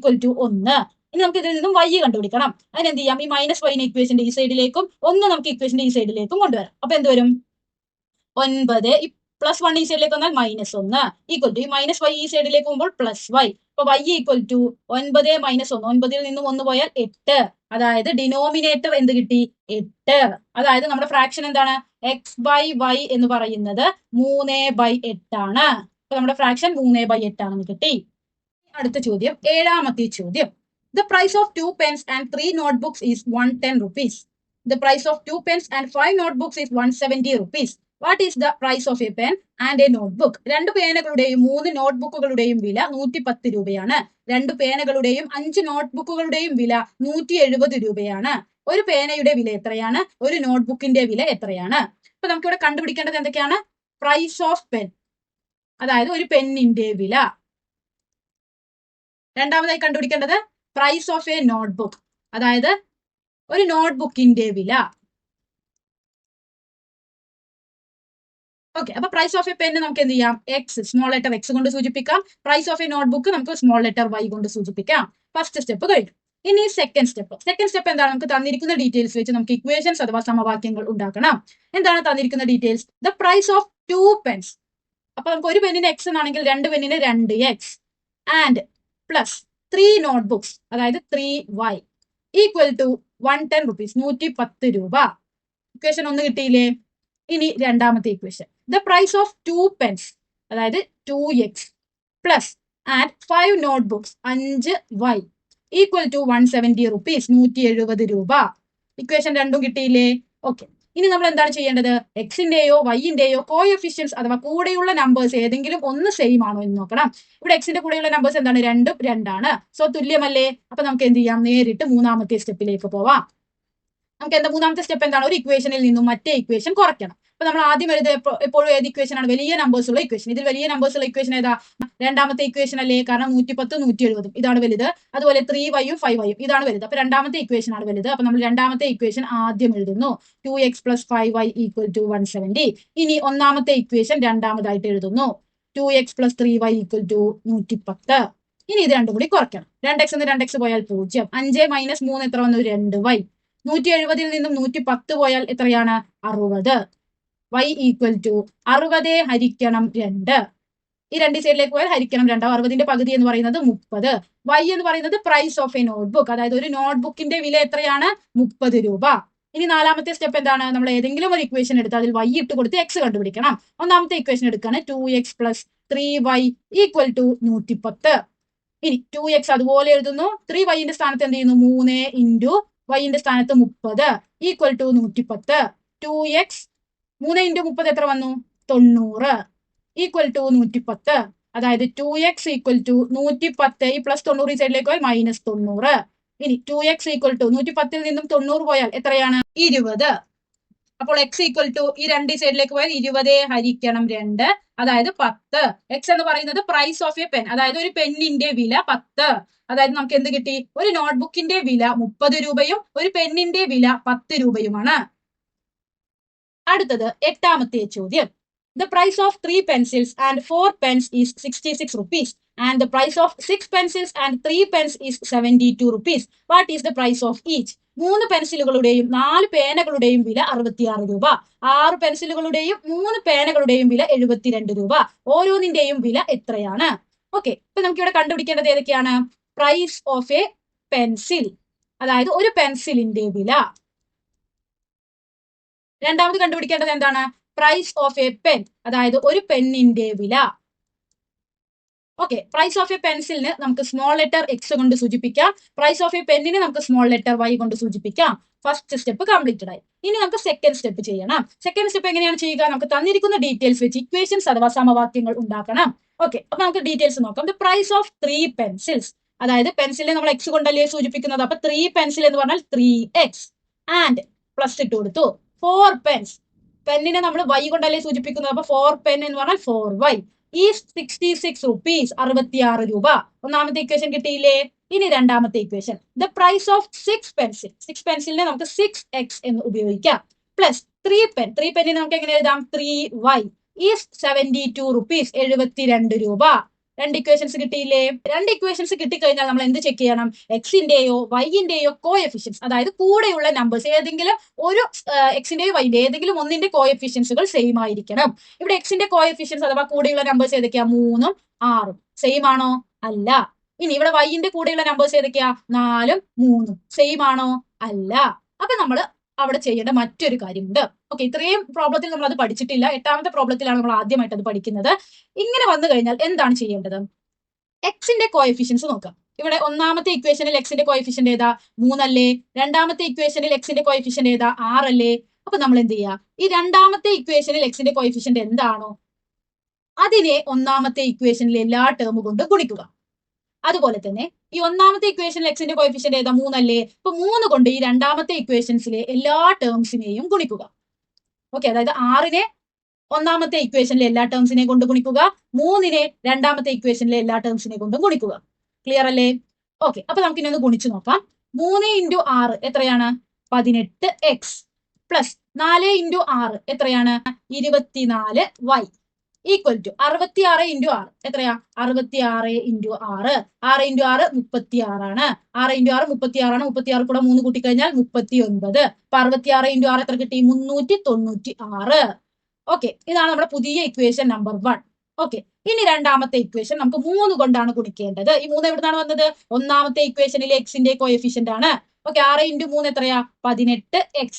= 1. ഇനി നമുക്ക് ഇതിൽ നിന്നും y കണ്ടുപിടിക്കണം. അതിനെന്ത് ചെയ്യാം? ഈ -y ഇക്വേഷന്റെ ഈ സൈഡിലേക്കും 1 നമുക്ക് ഇക്വേഷന്റെ ഈ സൈഡിലേക്കും കൊണ്ടുവരാം. അപ്പൊ എന്ത് വരും? 9 ഈ +1 ഈ സൈഡിലേക്ക് വന്നാൽ -1 ഈക്വൽ ടു ഈ -y ഈ സൈഡിലേക്ക് പോകുമ്പോൾ +y. അപ്പൊ y ഈക്വൽ ടു 9 - 1. 9ൽ നിന്നും 1 പോയാൽ 8. അതായത് ഡിനോമിനേറ്റർ എന്ത് കിട്ടി? 8. അതായത് നമ്മുടെ ഫ്രാക്ഷൻ എന്താണ്? x/y എന്ന് പറയുന്നത് 3/8 ആണ്. അപ്പൊ നമ്മുടെ ഫ്രാക്ഷൻ 3/8 ആണെന്ന് കിട്ടി. അടുത്ത ചോദ്യം, ഏഴാമത്തെ ചോദ്യം. The price of 2 pens and 3 notebooks is 110 rupees. The price of 2 pens and 5 notebooks is 170 rupees. What is the price of a pen and a notebook? 2 പേനകളുടെയും 3 നോട്ട്ബുക്കുകളുടെയും വില 110 രൂപയാണ്. 2 പേനകളുടെയും 5 നോട്ട്ബുക്കുകളുടെയും വില 170 രൂപയാണ്. ഒരു പേനയുടെ വില എത്രയാണ്? ഒരു നോട്ട്ബുക്കിന്റെ വില എത്രയാണ്? അപ്പൊ നമുക്കിവിടെ കണ്ടുപിടിക്കേണ്ടത് എന്തൊക്കെയാണ്? പ്രൈസ് ഓഫ് പെൻ, അതായത് ഒരു പെന്നിന്റെ വില. രണ്ടാമതായി കണ്ടുപിടിക്കേണ്ടത് പ്രൈസ് ഓഫ് എ നോട്ട്ബുക്ക്, അതായത് ഒരു നോട്ട്ബുക്കിന്റെ വില. ഓക്കെ, അപ്പൊ പ്രൈസ് ഓഫ് എ പെൻ നമുക്ക് എന്ത് ചെയ്യാം? എക്സ്, സ്മോൾ ലെറ്റർ എക്സ് കൊണ്ട് സൂചിപ്പിക്കാം. പ്രൈസ് ഓഫ് എ നോട്ട്ബുക്ക് നമുക്ക് സ്മോൾ ലെറ്റർ വൈ കൊണ്ട് സൂചിപ്പിക്കാം. ഫസ്റ്റ് സ്റ്റെപ്പ് കഴിഞ്ഞു. ഇനി സെക്കൻഡ് സ്റ്റെപ്പ്. സെക്കൻഡ് സ്റ്റെപ്പ് എന്താണ്? നമുക്ക് തന്നിരിക്കുന്ന ഡീറ്റെയിൽസ് വെച്ച് നമുക്ക് ഇക്വേഷൻസ് അഥവാ സമവാക്യങ്ങൾ ഉണ്ടാക്കണം. എന്താണ് തന്നിരിക്കുന്ന details? The price of 2 pens. അപ്പൊ നമുക്ക് ഒരു പെന്നിന് എക്സ് എന്നാണെങ്കിൽ 2 പെന്നിന് 2x ആൻഡ് പ്ലസ് 3 നോട്ട്ബുക്സ്, അതായത് 3y ഈക്വൽ ടു 110 റുപ്പീസ്, 110 രൂപ. ഇക്വേഷൻ 1 കിട്ടിയില്ലേ? ഇനി രണ്ടാമത്തെ equation, the price of 2 pens, അതായത് 2x plus and 5 notebooks, 5y equal to 170 rupees, 170 രൂപ. ഇക്വേഷൻ 2 കിട്ടിയില്ലേ? ഓക്കെ, ഇനി നമ്മൾ എന്താണ് ചെയ്യേണ്ടത്? എക്സിന്റെയോ വൈന്റെയോ കോഎഫിഷ്യൻസ് അഥവാ കൂടെയുള്ള നമ്പേഴ്സ് ഏതെങ്കിലും ഒന്ന് സെയിം ആണോ എന്ന് നോക്കണം. ഇവിടെ എക്സിന്റെ കൂടെയുള്ള നമ്പേഴ്സ് എന്താണ്? 2ഉം 2 ആണ്. സോ തുല്യമല്ലേ? അപ്പൊ നമുക്ക് എന്ത് ചെയ്യാം? നേരിട്ട് മൂന്നാമത്തെ സ്റ്റെപ്പിലേക്ക് പോവാം. നമുക്ക് എന്താ മൂന്നാമത്തെ സ്റ്റെപ്പ് എന്താണ്? ഒരു ഇക്വേഷനിൽ നിന്നും മറ്റേ ഇക്വേഷൻ കുറയ്ക്കണം. അപ്പൊ നമ്മൾ ആദ്യം എപ്പോഴും ഏത് ഇക്വേഷൻ ആണ്? വലിയ നമ്പേഴ്സ് ഉള്ള ഇക്വേഷൻ. ഇതിൽ വലിയ നമ്പേഴ്സ് ഉള്ള ഇക്വേഷൻ ഏതാ? രണ്ടാമത്തെ ഇക്വേഷൻ അല്ലേ? കാരണം 110 170 ഇതാണ് വലുത്. അതുപോലെ 3y-ഉം 5y-ഉം ഇതാണ് വലുത്. അപ്പൊ രണ്ടാമത്തെ ഇക്വേഷൻ ആണ് വലുത്. അപ്പൊ നമ്മൾ രണ്ടാമത്തെ ഇക്വേഷൻ ആദ്യം എഴുതുന്നു. 2x + 5y = 170. ഇനി ഒന്നാമത്തെ ഇക്വേഷൻ രണ്ടാമതായിട്ട് എഴുതുന്നു. 2x + 3y = 110. ഇനി ഇത് രണ്ടും കൂടി കുറയ്ക്കണം. 2x എന്ന് 2x പോയാൽ 0. 5 - 3 എത്ര വന്നു? 2y. 170 നിന്നും 110 പോയാൽ എത്രയാണ്? 60. y ഈക്വൽ ടു 60 ഹരിക്കണം 2. ഈ രണ്ട് സൈഡിലേക്ക് പോയാൽ ഹരിക്കണം 2. 60ന്റെ പകുതി എന്ന് പറയുന്നത് 30. y എന്ന് പറയുന്നത് പ്രൈസ് ഓഫ് എ നോട്ട്ബുക്ക്, അതായത് ഒരു നോട്ട്ബുക്കിന്റെ വില എത്രയാണ്? 30 രൂപ. ഇനി നാലാമത്തെ സ്റ്റെപ്പ് എന്താണ്? നമ്മൾ ഏതെങ്കിലും ഒരു ഇക്വേഷൻ എടുത്ത് അതിൽ y ഇട്ട് കൊടുത്ത് x കണ്ടുപിടിക്കണം. ഒന്നാമത്തെ ഇക്വേഷൻ എടുക്കുകയാണ്. 2x + 3y = 110. ഇനി 2x അതുപോലെ എഴുതുന്നു. 3y-ന്റെ സ്ഥാനത്ത് എന്ത് ചെയ്യുന്നു? 3 ഇൻറ്റു y-ന്റെ സ്ഥാനത്ത് 30 ഈക്വൽ ടു 110. 2x 3 ഇൻറ്റു 30 എത്ര വന്നു? 90 ഈക്വൽ ടു 110. അതായത് 2x ഈക്വൽ ടു 110 ഈ പ്ലസ് 90 ഈ സൈഡിലേക്ക് പോയാൽ -90. ഇനി 2x ഈക്വൽ ടു 110ൽ നിന്നും 90 പോയാൽ എത്രയാണ്? 20. അപ്പോൾ x ഈക്വൽ ടു ഈ രണ്ട് സൈഡിലേക്ക് പോയാൽ 20 ഹരിക്കണം 2, അതായത് 10. x എന്ന് പറയുന്നത് പ്രൈസ് ഓഫ് എ പെൻ, അതായത് ഒരു പെന്നിന്റെ വില 10. അതായത് നമുക്ക് എന്ത് കിട്ടി? ഒരു നോട്ട്ബുക്കിന്റെ വില 30 രൂപയും ഒരു പെന്നിന്റെ വില 10 രൂപയുമാണ്. അടുത്തത് എട്ടാമത്തെ ചോദ്യം. The price of 3 pencils and 4 pens is 66 rupees and the price of 6 pencils and 3 pens is 72 rupees. What is the price of each? 3 പെൻസിലുകളുടെയും 4 പേനകളുടെയും വില 66 രൂപ. 6 പെൻസിലുകളുടെയും 3 പേനകളുടെയും വില 72 രൂപ. ഓരോന്നിന്റെയും വില എത്രയാണ്? ഓക്കെ, ഇപ്പൊ നമുക്ക് ഇവിടെ കണ്ടുപിടിക്കേണ്ടത് ഏതൊക്കെയാണ്? പ്രൈസ് ഓഫ് എ പെൻസിൽ, അതായത് ഒരു പെൻസിലിന്റെ വില. രണ്ടാമത് കണ്ടുപിടിക്കേണ്ടത് എന്താണ്? പ്രൈസ് ഓഫ് എ പെൻ, അതായത് ഒരു പെന്നിന്റെ വില. ഓക്കെ, പ്രൈസ് ഓഫ് എ പെൻസിലിന് നമുക്ക് സ്മോൾ ലെറ്റർ എക്സ് കൊണ്ട് സൂചിപ്പിക്കാം. പ്രൈസ് ഓഫ് എ പെന്നിന് നമുക്ക് സ്മോൾ ലെറ്റർ വൈ കൊണ്ട് സൂചിപ്പിക്കാം. ഫസ്റ്റ് സ്റ്റെപ്പ് കംപ്ലീറ്റഡ് ആയി. ഇനി നമുക്ക് സെക്കൻഡ് സ്റ്റെപ്പ് ചെയ്യണം. സെക്കൻഡ് സ്റ്റെപ്പ് എങ്ങനെയാണ് ചെയ്യുക? നമുക്ക് തന്നിരിക്കുന്ന ഡീറ്റെയിൽസ് വെച്ച് ഇക്വേഷൻസ് അഥവാ സമവാക്യങ്ങൾ ഉണ്ടാക്കണം. ഓക്കെ, അപ്പൊ നമുക്ക് ഡീറ്റെയിൽസ് നോക്കാം. ദ പ്രൈസ് ഓഫ് 3 പെൻസിൽസ്, അതായത് പെൻസിലിനെ നമ്മൾ എക്സ് കൊണ്ടല്ലേ സൂചിപ്പിക്കുന്നത്. അപ്പൊ 3 പെൻസിൽ എന്ന് പറഞ്ഞാൽ 3x ആൻഡ് പ്ലസ് ഇട്ട് കൊടുത്തു. 4 പെൻസ്, പെന്നിനെ നമ്മൾ y കൊണ്ടല്ലേ സൂചിപ്പിക്കുന്നത്. അപ്പൊ 4 പെൻ എന്ന് പറഞ്ഞാൽ 4y ഈ 66 റുപ്പീസ്, 66 രൂപ. ഒന്നാമത്തെ ഇക്വേഷൻ കിട്ടിയില്ലേ? ഇനി രണ്ടാമത്തെ equation, the price of 6 pencil. 6 പെൻസിലിനെ നമുക്ക് 6x എന്ന് ഉപയോഗിക്കാം. പ്ലസ് 3 പെൻ, 3 പെന്നിനെ നമുക്ക് എങ്ങനെ എഴുതാം? 3y ഈസ് 72 റുപ്പീസ്, 72 രൂപ. രണ്ട് ഇക്വേഷൻസ് കിട്ടിയില്ലേ? രണ്ട് ഇക്വേഷൻസ് കിട്ടിക്കഴിഞ്ഞാൽ നമ്മൾ എന്ത് ചെക്ക് ചെയ്യണം? എക്സിന്റെയോ വൈന്റെയോ കോഎഫിഷ്യൻസ്, അതായത് കൂടെയുള്ള നമ്പേഴ്സ് ഏതെങ്കിലും ഒരു എക്സിന്റെയോ വൈന്റെ ഏതെങ്കിലും ഒന്നിന്റെ കോഎഫിഷ്യൻസുകൾ സെയിം ആയിരിക്കണം. ഇവിടെ എക്സിന്റെ കോഎഫിഷ്യൻസ് അഥവാ കൂടെയുള്ള നമ്പേഴ്സ് ഏതൊക്കെയാ? 3ഉം 6ഉം. സെയിം ആണോ? അല്ല. ഇനി ഇവിടെ വൈന്റെ കൂടെയുള്ള നമ്പേഴ്സ് ഏതൊക്കെയാ? 4ഉം 3ഉം. സെയിം ആണോ? അല്ല. അപ്പൊ നമ്മൾ അവിടെ ചെയ്യേണ്ട മറ്റൊരു കാര്യമുണ്ട്. ഓക്കെ, ഇത്രയും പ്രോബ്ലത്തിൽ നമ്മൾ അത് പഠിച്ചിട്ടില്ല. എട്ടാമത്തെ പ്രോബ്ലത്തിലാണ് നമ്മൾ ആദ്യമായിട്ട് അത് പഠിക്കുന്നത്. ഇങ്ങനെ വന്നു കഴിഞ്ഞാൽ എന്താണ് ചെയ്യേണ്ടത്? എക്സിന്റെ കോഎഫിഷ്യൻസ് നോക്കാം. ഇവിടെ ഒന്നാമത്തെ ഇക്വേഷനിൽ എക്സിന്റെ കോഎഫിഷ്യന്റ് ഏതാ? 3 അല്ലേ? രണ്ടാമത്തെ ഇക്വേഷനിൽ എക്സിന്റെ കോഎഫിഷ്യന്റ് ഏതാ? 6 അല്ലേ? അപ്പൊ നമ്മൾ എന്ത് ചെയ്യുക, ഈ രണ്ടാമത്തെ ഇക്വേഷനിൽ എക്സിന്റെ കോയിഫിഷ്യന്റ് എന്താണോ അതിനെ ഒന്നാമത്തെ ഇക്വേഷനിലെ എല്ലാ ടേം കൊണ്ട് ഗുണിക്കുക. അതുപോലെ തന്നെ ഈ ഒന്നാമത്തെ ഇക്വേഷനിൽ എക്സിന്റെ കോയിഫിഷ്യന്റ് ഏതാ, 3 അല്ലേ? അപ്പൊ 3 കൊണ്ട് ഈ രണ്ടാമത്തെ ഇക്വേഷൻസിലെ എല്ലാ ടേംസിനെയും ഗുണിക്കുക. ഓക്കെ, അതായത് 6നെ ഒന്നാമത്തെ ഇക്വേഷനിലെ എല്ലാ ടേംസിനെ കൊണ്ട് ഗുണിക്കുക, 3നെ രണ്ടാമത്തെ ഇക്വേഷനിലെ എല്ലാ ടേംസിനെ കൊണ്ടും ഗുണിക്കുക. ക്ലിയർ അല്ലേ? ഓക്കെ, അപ്പൊ നമുക്ക് ഇനി ഒന്ന് ഗുണിച്ചു നോക്കാം. 3 × 6 എത്രയാണ്? 18x പ്ലസ് 4 × 6 എത്രയാണ്? 24y ഈക്വൽ ടു 66 × 6 എത്രയാ? 66 × 6. 6 × 6 36 ആണ്. 6 × 6 36 ആണ്. 36 കൂടെ 3 കൂട്ടിക്കഴിഞ്ഞാൽ 39. അപ്പൊ 66 × 6 എത്ര കിട്ടി? 396. ഓക്കെ, ഇതാണ് നമ്മുടെ പുതിയ ഇക്വേഷൻ നമ്പർ 1. ഓക്കെ, ഇനി രണ്ടാമത്തെ ഇക്വേഷൻ നമുക്ക് 3 കൊണ്ടാണ് ഗുണിക്കേണ്ടത്. ഈ 3 എവിടുന്നാണ് വന്നത്? ഒന്നാമത്തെ ഇക്വേഷനിലെ എക്സിന്റെ കോഎഫിഷ്യന്റ് ആണ്. ഓക്കെ, 6 × 3 എത്രയാ? 18x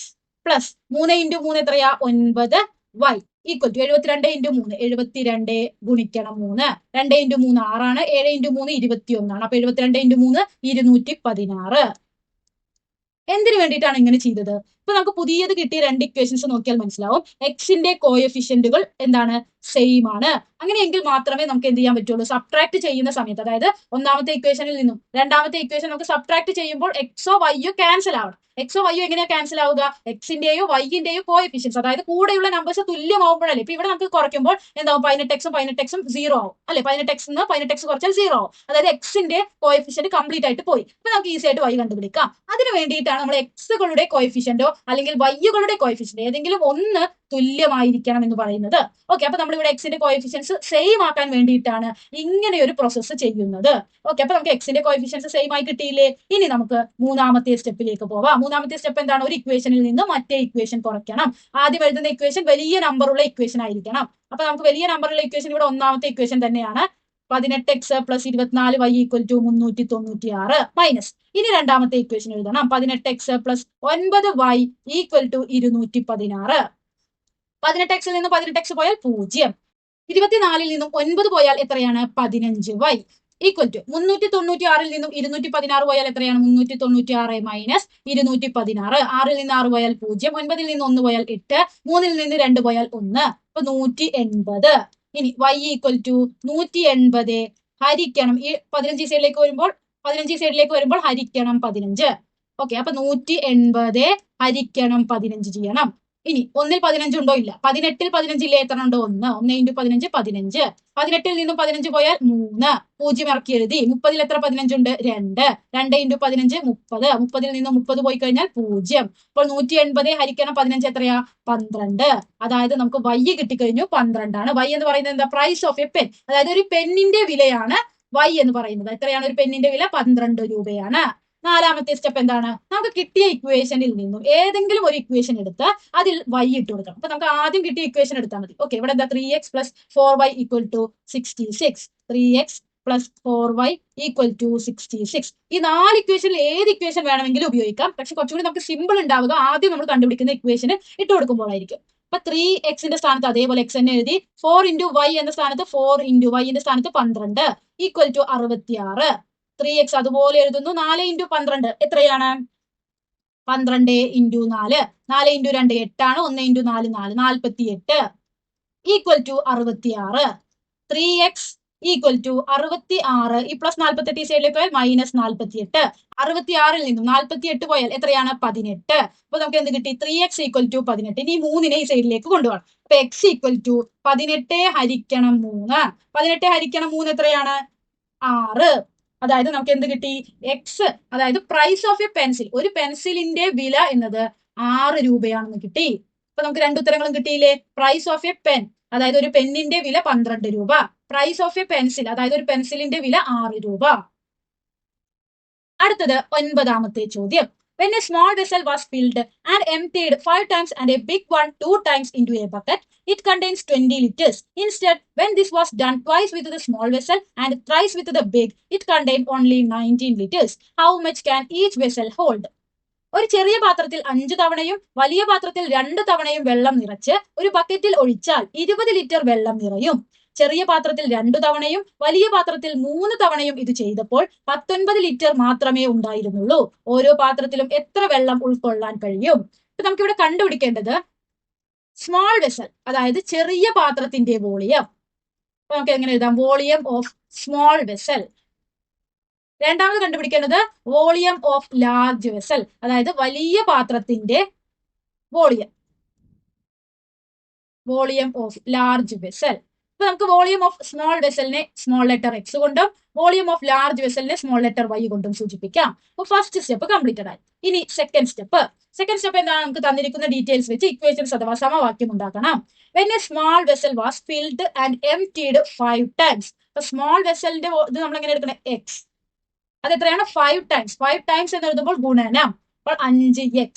പ്ലസ് 3 × 3 എത്രയാ? 9y ഈക്വൽ ടു 72 × 3 72 ഗുണിക്കണം 3. 2 × 3 6 ആണ്. 7 × 3 21 ആണ്. അപ്പൊ 72 × 3 216. എന്തിനു വേണ്ടിയിട്ടാണ് ഇങ്ങനെ ചെയ്തത്? ഇപ്പൊ നമുക്ക് പുതിയത് കിട്ടിയ 2 ഇക്വേഷൻസ് നോക്കിയാൽ മനസ്സിലാവും എക്സിന്റെ കോഎഫിഷ്യന്റുകൾ എന്താണ്? സെയിം ആണ്. അങ്ങനെയെങ്കിൽ മാത്രമേ നമുക്ക് എന്ത് ചെയ്യാൻ പറ്റുള്ളൂ? സബ്ട്രാക്ട് ചെയ്യുന്ന സമയത്ത്, അതായത് ഒന്നാമത്തെ ഇക്വേഷനിൽ നിന്നും രണ്ടാമത്തെ ഇക്വേഷൻ നമുക്ക് സബ്ട്രാക്ട് ചെയ്യുമ്പോൾ എക്സോ വൈയോ ക്യാൻസൽ ആവണം. എക്സോ വൈയോ എങ്ങനെയാ ക്യാൻസൽ ആവുക? എക്സിന്റെയോ വൈന്റെയോ കോഎഫിഷ്യൻസ്, അതായത് കൂടെയുള്ള നമ്പേഴ്സ് തുല്യമാവുമ്പോഴല്ലേ. ഇപ്പൊ ഇവിടെ നമുക്ക് കുറയ്ക്കുമ്പോൾ എന്താവും? 18x 0 ആവും അല്ലെ? 18x 18x കുറച്ചാൽ 0 ആവും. അതായത് എക്സിന്റെ കോഎഫിഷ്യന്റ് കംപ്ലീറ്റ് ആയിട്ട് പോയി. അപ്പൊ നമുക്ക് ഈസി ആയിട്ട് വൈ കണ്ടുപിടിക്കാം. അതിന് വേണ്ടിയിട്ടാണ് നമ്മൾ എക്സുകളുടെ കോഎഫിഷ്യന്റോ അല്ലെങ്കിൽ വൈയുടെ കോഎഫിഷ്യന്റ് ഏതെങ്കിലും ഒന്ന് തുല്യമായിരിക്കണം എന്ന് പറയുന്നത്. ഓക്കെ, അപ്പൊ നമ്മളിവിടെ എക്സിന്റെ കോഎഫിഷ്യൻസ് സെയിം ആക്കാൻ വേണ്ടിയിട്ടാണ് ഇങ്ങനെ ഒരു പ്രോസസ്സ് ചെയ്യുന്നത്. ഓക്കെ, അപ്പൊ നമുക്ക് എക്സിന്റെ കോഎഫിഷ്യൻസ് സെയിം ആയി കിട്ടിയില്ലേ? ഇനി നമുക്ക് മൂന്നാമത്തെ സ്റ്റെപ്പിലേക്ക് പോവാം. മൂന്നാമത്തെ സ്റ്റെപ്പ് എന്താണ്? ഒരു ഇക്വേഷനിൽ നിന്ന് മറ്റേ ഇക്വേഷൻ കുറയ്ക്കണം. ആദ്യം എഴുതുന്ന ഇക്വേഷൻ വലിയ നമ്പറുള്ള ഇക്വേഷൻ ആയിരിക്കണം. അപ്പൊ നമുക്ക് വലിയ നമ്പറുള്ള ഇക്വേഷൻ ഇവിടെ ഒന്നാമത്തെ ഇക്വേഷൻ തന്നെയാണ്. 18x plus 24y equal to 396 minus. ഇനി രണ്ടാമത്തെ ഇക്വേഷൻ എഴുതണം. 18x plus 9y equal to 216. 18x നിന്ന് 18x പോയാൽ 0. 24 നിന്നും 9 പോയാൽ എത്രയാണ്? 15y ഈക്വൽ ടു 396 നിന്നും 216 പോയാൽ എത്രയാണ്? 396 മൈനസ് 216. 6 നിന്ന് 6 പോയാൽ 0, 9 നിന്ന് 1 പോയാൽ 8, 3 നിന്ന് 2 പോയാൽ 1. അപ്പൊ 180. ഇനി y ഈക്വൽ ടു 180 ഹരിക്കണം ഈ 15 സൈഡിലേക്ക് വരുമ്പോൾ 15 സൈഡിലേക്ക് വരുമ്പോൾ ഹരിക്കണം 15. ഓക്കെ, അപ്പൊ 180 ഹരിക്കണം 15 ചെയ്യണം. ഇനി 1ൽ 15 ഉണ്ടോ? ഇല്ല. 18ൽ 15 ഇല്ലേ? എത്ര ഉണ്ടോ? 1. 1 × 15 15. 18ൽ നിന്നും 15 പോയാൽ 3, 0 ഇറക്കി എഴുതി. 30ൽ എത്ര 15 ഉണ്ട്? 2. 2 × 15 30. 30ൽ നിന്നും 30 പോയി കഴിഞ്ഞാൽ 0. അപ്പോൾ 180 ഹരിക്കണം 15 എത്രയാ? 12. അതായത് നമുക്ക് y കിട്ടിക്കഴിഞ്ഞു 12 ആണ്. y എന്ന് പറയുന്നത് എന്താ? പ്രൈസ് ഓഫ് എ പെൻ, അതായത് ഒരു പെന്നിന്റെ വിലയാണ് y എന്ന് പറയുന്നത്. എത്രയാണ് ഒരു പെന്നിന്റെ വില? 12 രൂപയാണ്. നാലാമത്തെ സ്റ്റെപ്പ് എന്താണ്? നമുക്ക് കിട്ടിയ ഇക്വേഷനിൽ നിന്നും ഏതെങ്കിലും ഒരു ഇക്വേഷൻ എടുത്ത് അതിൽ y ഇട്ട് കൊടുക്കണം. അപ്പൊ നമുക്ക് ആദ്യം കിട്ടിയ ഇക്വേഷൻ എടുത്താൽ മതി. ഓക്കെ, ഇവിടെ എന്താ? 3x plus 4y equal to 66. 3x plus 4y equal to 66. ഈ 4 ഇക്വേഷനിൽ ഏത് ഇക്വേഷൻ വേണമെങ്കിലും ഉപയോഗിക്കാം. പക്ഷെ കുറച്ചുകൂടി നമുക്ക് സിമ്പിൾ ഉണ്ടാവുക ആദ്യം നമ്മൾ കണ്ടുപിടിക്കുന്ന ഇക്വേഷന് ഇട്ട് കൊടുക്കുമ്പോഴായിരിക്കും. അപ്പൊ 3x സ്ഥാനത്ത് അതേപോലെ x തന്നെ എഴുതി. 4 × y എന്ന സ്ഥാനത്ത് 4 × y സ്ഥാനത്ത് 12 ഈക്വൽ ടു 66. 3x അതുപോലെ എഴുതുന്നു. 4 × 12 എത്രയാണ്? 12 × 4. 4 × 2 8 ആണ്. 1 × 4 4, 48 equal to 66. 3x equal to 66. ഈ പ്ലസ് 48 ഈ സൈഡിലേക്ക് പോയാൽ മൈനസ് 48. 66ൽ നിന്നും 48 പോയാൽ എത്രയാണ്? 18. അപ്പൊ നമുക്ക് എന്ത് കിട്ടി? 3x equal to 18. ഇനി 3നെ ഈ സൈഡിലേക്ക് കൊണ്ടുപോകണം. അപ്പൊ x ഈക്വൽ ടു 18 ഹരിക്കണം 3. 18 ഹരിക്കണം 3 എത്രയാണ്? 6. അതായത് നമുക്ക് എന്ത് കിട്ടി? എക്സ്, അതായത് പ്രൈസ് ഓഫ് എ പെൻസിൽ, ഒരു പെൻസിലിന്റെ വില എന്നത് 6 രൂപയാണെന്ന് കിട്ടി. അപ്പൊ നമുക്ക് 2 ഉത്തരങ്ങളും കിട്ടിയില്ലേ? പ്രൈസ് ഓഫ് എ പെൻ, അതായത് ഒരു പെന്നിന്റെ വില 12 രൂപ. പ്രൈസ് ഓഫ് എ പെൻസിൽ, അതായത് ഒരു പെൻസിലിന്റെ വില 6 രൂപ. അടുത്തത് 9ാമത്തെ ചോദ്യം. When a small vessel was filled and emptied 5 times and a big one 2 times into a bucket, it contains 20 liters. Instead, when this was done twice with the small vessel and thrice with the big, it contained only 19 liters. How much can each vessel hold? ഒരു ചെറിയ പാത്രത്തിൽ 5 തവണയും വലിയ പാത്രത്തിൽ 2 തവണയും വെള്ളം നിറച്ച് ഒരു ബക്കറ്റിൽ ഒഴിച്ചാൽ 20 ലിറ്റർ വെള്ളം നിറയും. ചെറിയ പാത്രത്തിൽ 2 തവണയും വലിയ പാത്രത്തിൽ 3 തവണയും ഇത് ചെയ്തപ്പോൾ 19 ലിറ്റർ മാത്രമേ ഉണ്ടായിരുന്നുള്ളൂ. ഓരോ പാത്രത്തിലും എത്ര വെള്ളം ഉൾക്കൊള്ളാൻ കഴിയും? അപ്പൊ നമുക്കിവിടെ കണ്ടുപിടിക്കേണ്ടത് സ്മോൾ വെസൽ, അതായത് ചെറിയ പാത്രത്തിന്റെ വോളിയം. അപ്പൊ നമുക്ക് എങ്ങനെ എഴുതാം? Volume of small vessel. രണ്ടാമത് കണ്ടുപിടിക്കേണ്ടത് വോളിയം ഓഫ് ലാർജ് വെസൽ, അതായത് വലിയ പാത്രത്തിന്റെ volume. Volume of large vessel. അപ്പൊ നമുക്ക് വോളിയം ഓഫ് സ്മോൾ വെസലിനെ സ്മോൾ ലെറ്റർ എക്സ് കൊണ്ടും വോളിയം ഓഫ് ലാർജ് വെസലിനെ സ്മോൾ ലെറ്റർ വൈ കൊണ്ടും സൂചിപ്പിക്കാം. അപ്പൊ ഫസ്റ്റ് സ്റ്റെപ്പ് കംപ്ലീറ്റഡ് ആയി. ഇനി സെക്കൻഡ് സ്റ്റെപ്പ്. സെക്കൻഡ് സ്റ്റെപ്പ് എന്താണ്? നമുക്ക് തന്നിരിക്കുന്ന ഡീറ്റെയിൽസ് വെച്ച് ഇക്വേഷൻസ് അഥവാ സമവാക്യം ഉണ്ടാക്കണം. When A small vessel was filled and emptied 5 times. അപ്പൊ സ്മോൾ വെസലിന്റെ ഇത് നമ്മൾ എങ്ങനെ എടുക്കണം? എക്സ്. അത് എത്രയാണ്? 5 ടൈംസ്. 5 ടൈംസ് എന്ന് എഴുതുമ്പോൾ ഗുണനം. അപ്പോൾ 5x.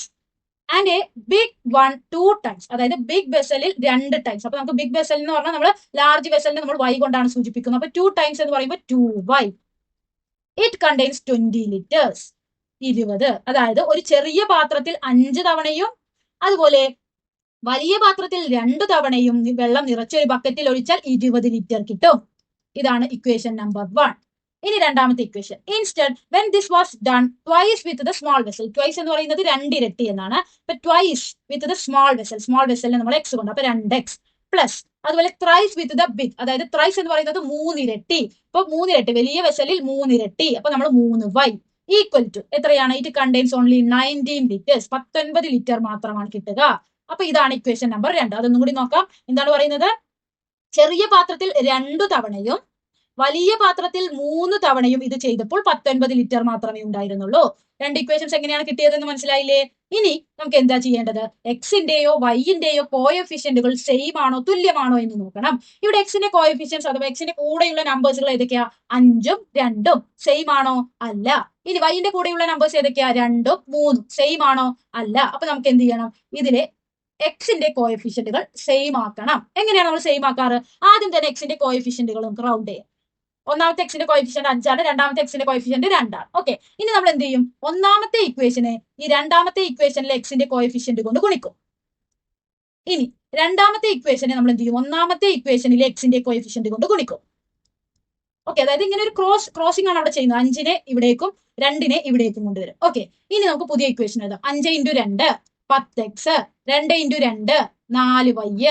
And a big one 2 times, അതായത് ബിഗ് വെസലിൽ 2 ടൈംസ്. അപ്പൊ നമുക്ക് ബിഗ് വെസൽ എന്ന് പറഞ്ഞാൽ നമ്മൾ ലാർജ് വെസലിനെ നമ്മൾ y കൊണ്ടാണ് സൂചിപ്പിക്കുന്നത്. അപ്പൊ 2 ടൈംസ് എന്ന് പറയുമ്പോൾ 2y. It contains 20 litres. 20. അതായത് ഒരു ചെറിയ പാത്രത്തിൽ 5 തവണയും അതുപോലെ വലിയ പാത്രത്തിൽ 2 തവണയും വെള്ളം നിറച്ച ഒരു ബക്കറ്റിൽ ഒഴിച്ചാൽ 20 ലിറ്റർ കിട്ടും. ഇതാണ് ഇക്വേഷൻ നമ്പർ 1. ഇനി രണ്ടാമത്തെ equation. Instead when this was done twice with the small vessel. Twice എന്ന് പറയുന്നത് 2 ഇരട്ടി എന്നാണ്. അപ്പൊ twice with the small vessel. Small വെസലിനെ നമ്മൾ എക്സ് കൊണ്ട്, അപ്പൊ 2x പ്ലസ് അതുപോലെ ത്രൈസ് വിത്ത് ദ ബിഗ്, അതായത് ത്രൈസ് എന്ന് പറയുന്നത് 3 ഇരട്ടി. അപ്പൊ 3 ഇരട്ടി, വലിയ വെസലിൽ 3 ഇരട്ടി. അപ്പൊ നമ്മൾ 3y ഈക്വൽ ടു എത്രയാണ്? It contains only 19 litres. 19 litre മാത്രമാണ് കിട്ടുക. അപ്പൊ ഇതാണ് ഇക്വേഷൻ നമ്പർ 2. അതൊന്നും കൂടി നോക്കാം. എന്താണ് പറയുന്നത്? ചെറിയ പാത്രത്തിൽ 2 തവണയും വലിയ പാത്രത്തിൽ 3 തവണയും ഇത് ചെയ്തപ്പോൾ 19 ലിറ്റർ മാത്രമേ ഉണ്ടായിരുന്നുള്ളൂ. രണ്ട് ഇക്വേഷൻസ് എങ്ങനെയാണ് കിട്ടിയതെന്ന് മനസ്സിലായില്ലേ? ഇനി നമുക്ക് എന്താ ചെയ്യേണ്ടത്? എക്സിന്റെയോ വൈന്റെയോ കോഎഫിഷ്യന്റുകൾ സെയിം ആണോ തുല്യമാണോ എന്ന് നോക്കണം. ഇവിടെ എക്സിന്റെ കോഎഫിഷ്യൻസ് അഥവാ എക്സിന്റെ കൂടെയുള്ള നമ്പേഴ്സുകൾ ഏതൊക്കെയാ? 5ഉം 2ഉം. സെയിം ആണോ? അല്ല. ഇനി വൈന്റെ കൂടെയുള്ള നമ്പേഴ്സ് ഏതൊക്കെയാ? 2ഉം 3ഉം. സെയിം ആണോ? അല്ല. അപ്പൊ നമുക്ക് എന്ത് ചെയ്യണം? ഇതിലെ എക്സിന്റെ കോഎഫിഷ്യന്റുകൾ സെയിം ആക്കണം. എങ്ങനെയാണ് നമ്മൾ സെയിം ആക്കാറ്? ആദ്യം തന്നെ എക്സിന്റെ കോഎഫിഷ്യന്റുകൾ നമുക്ക് റൗണ്ട് ചെയ്യാം. ഒന്നാമത്തെ എക്സിന്റെ കോഎഫിഷ്യന്റ് 5ആണ്, രണ്ടാമത്തെ എക്സിന്റെ കോഎഫിഷ്യന്റ് 2ആണ്. ഓക്കെ. ഇനി നമ്മൾ എന്ത് ചെയ്യും? ഒന്നാമത്തെ ഇക്വേഷനെ ഈ രണ്ടാമത്തെ ഇക്വേഷനിലെ എക്സിന്റെ കോഎഫിഷ്യന്റ് കൊണ്ട് ഗുണിക്കും. ഇനി രണ്ടാമത്തെ ഇക്വേഷനെ നമ്മൾ എന്ത് ചെയ്യും? ഒന്നാമത്തെ ഇക്വേഷനിലെ എക്സിന്റെ കോഎഫിഷ്യന്റ് കൊണ്ട് ഗുണിക്കും. ഓക്കെ. അതായത് ഇങ്ങനെ ഒരു ക്രോസിംഗ് ആണ് അവിടെ ചെയ്യുന്നത്. 5നെ ഇവിടേക്കും 2നെ ഇവിടേക്കും കൊണ്ടുവരും. ഓക്കെ. ഇനി നമുക്ക് പുതിയ ഇക്വേഷൻ എഴുതാം. 5 × 2 10x, 2 × 2 4y,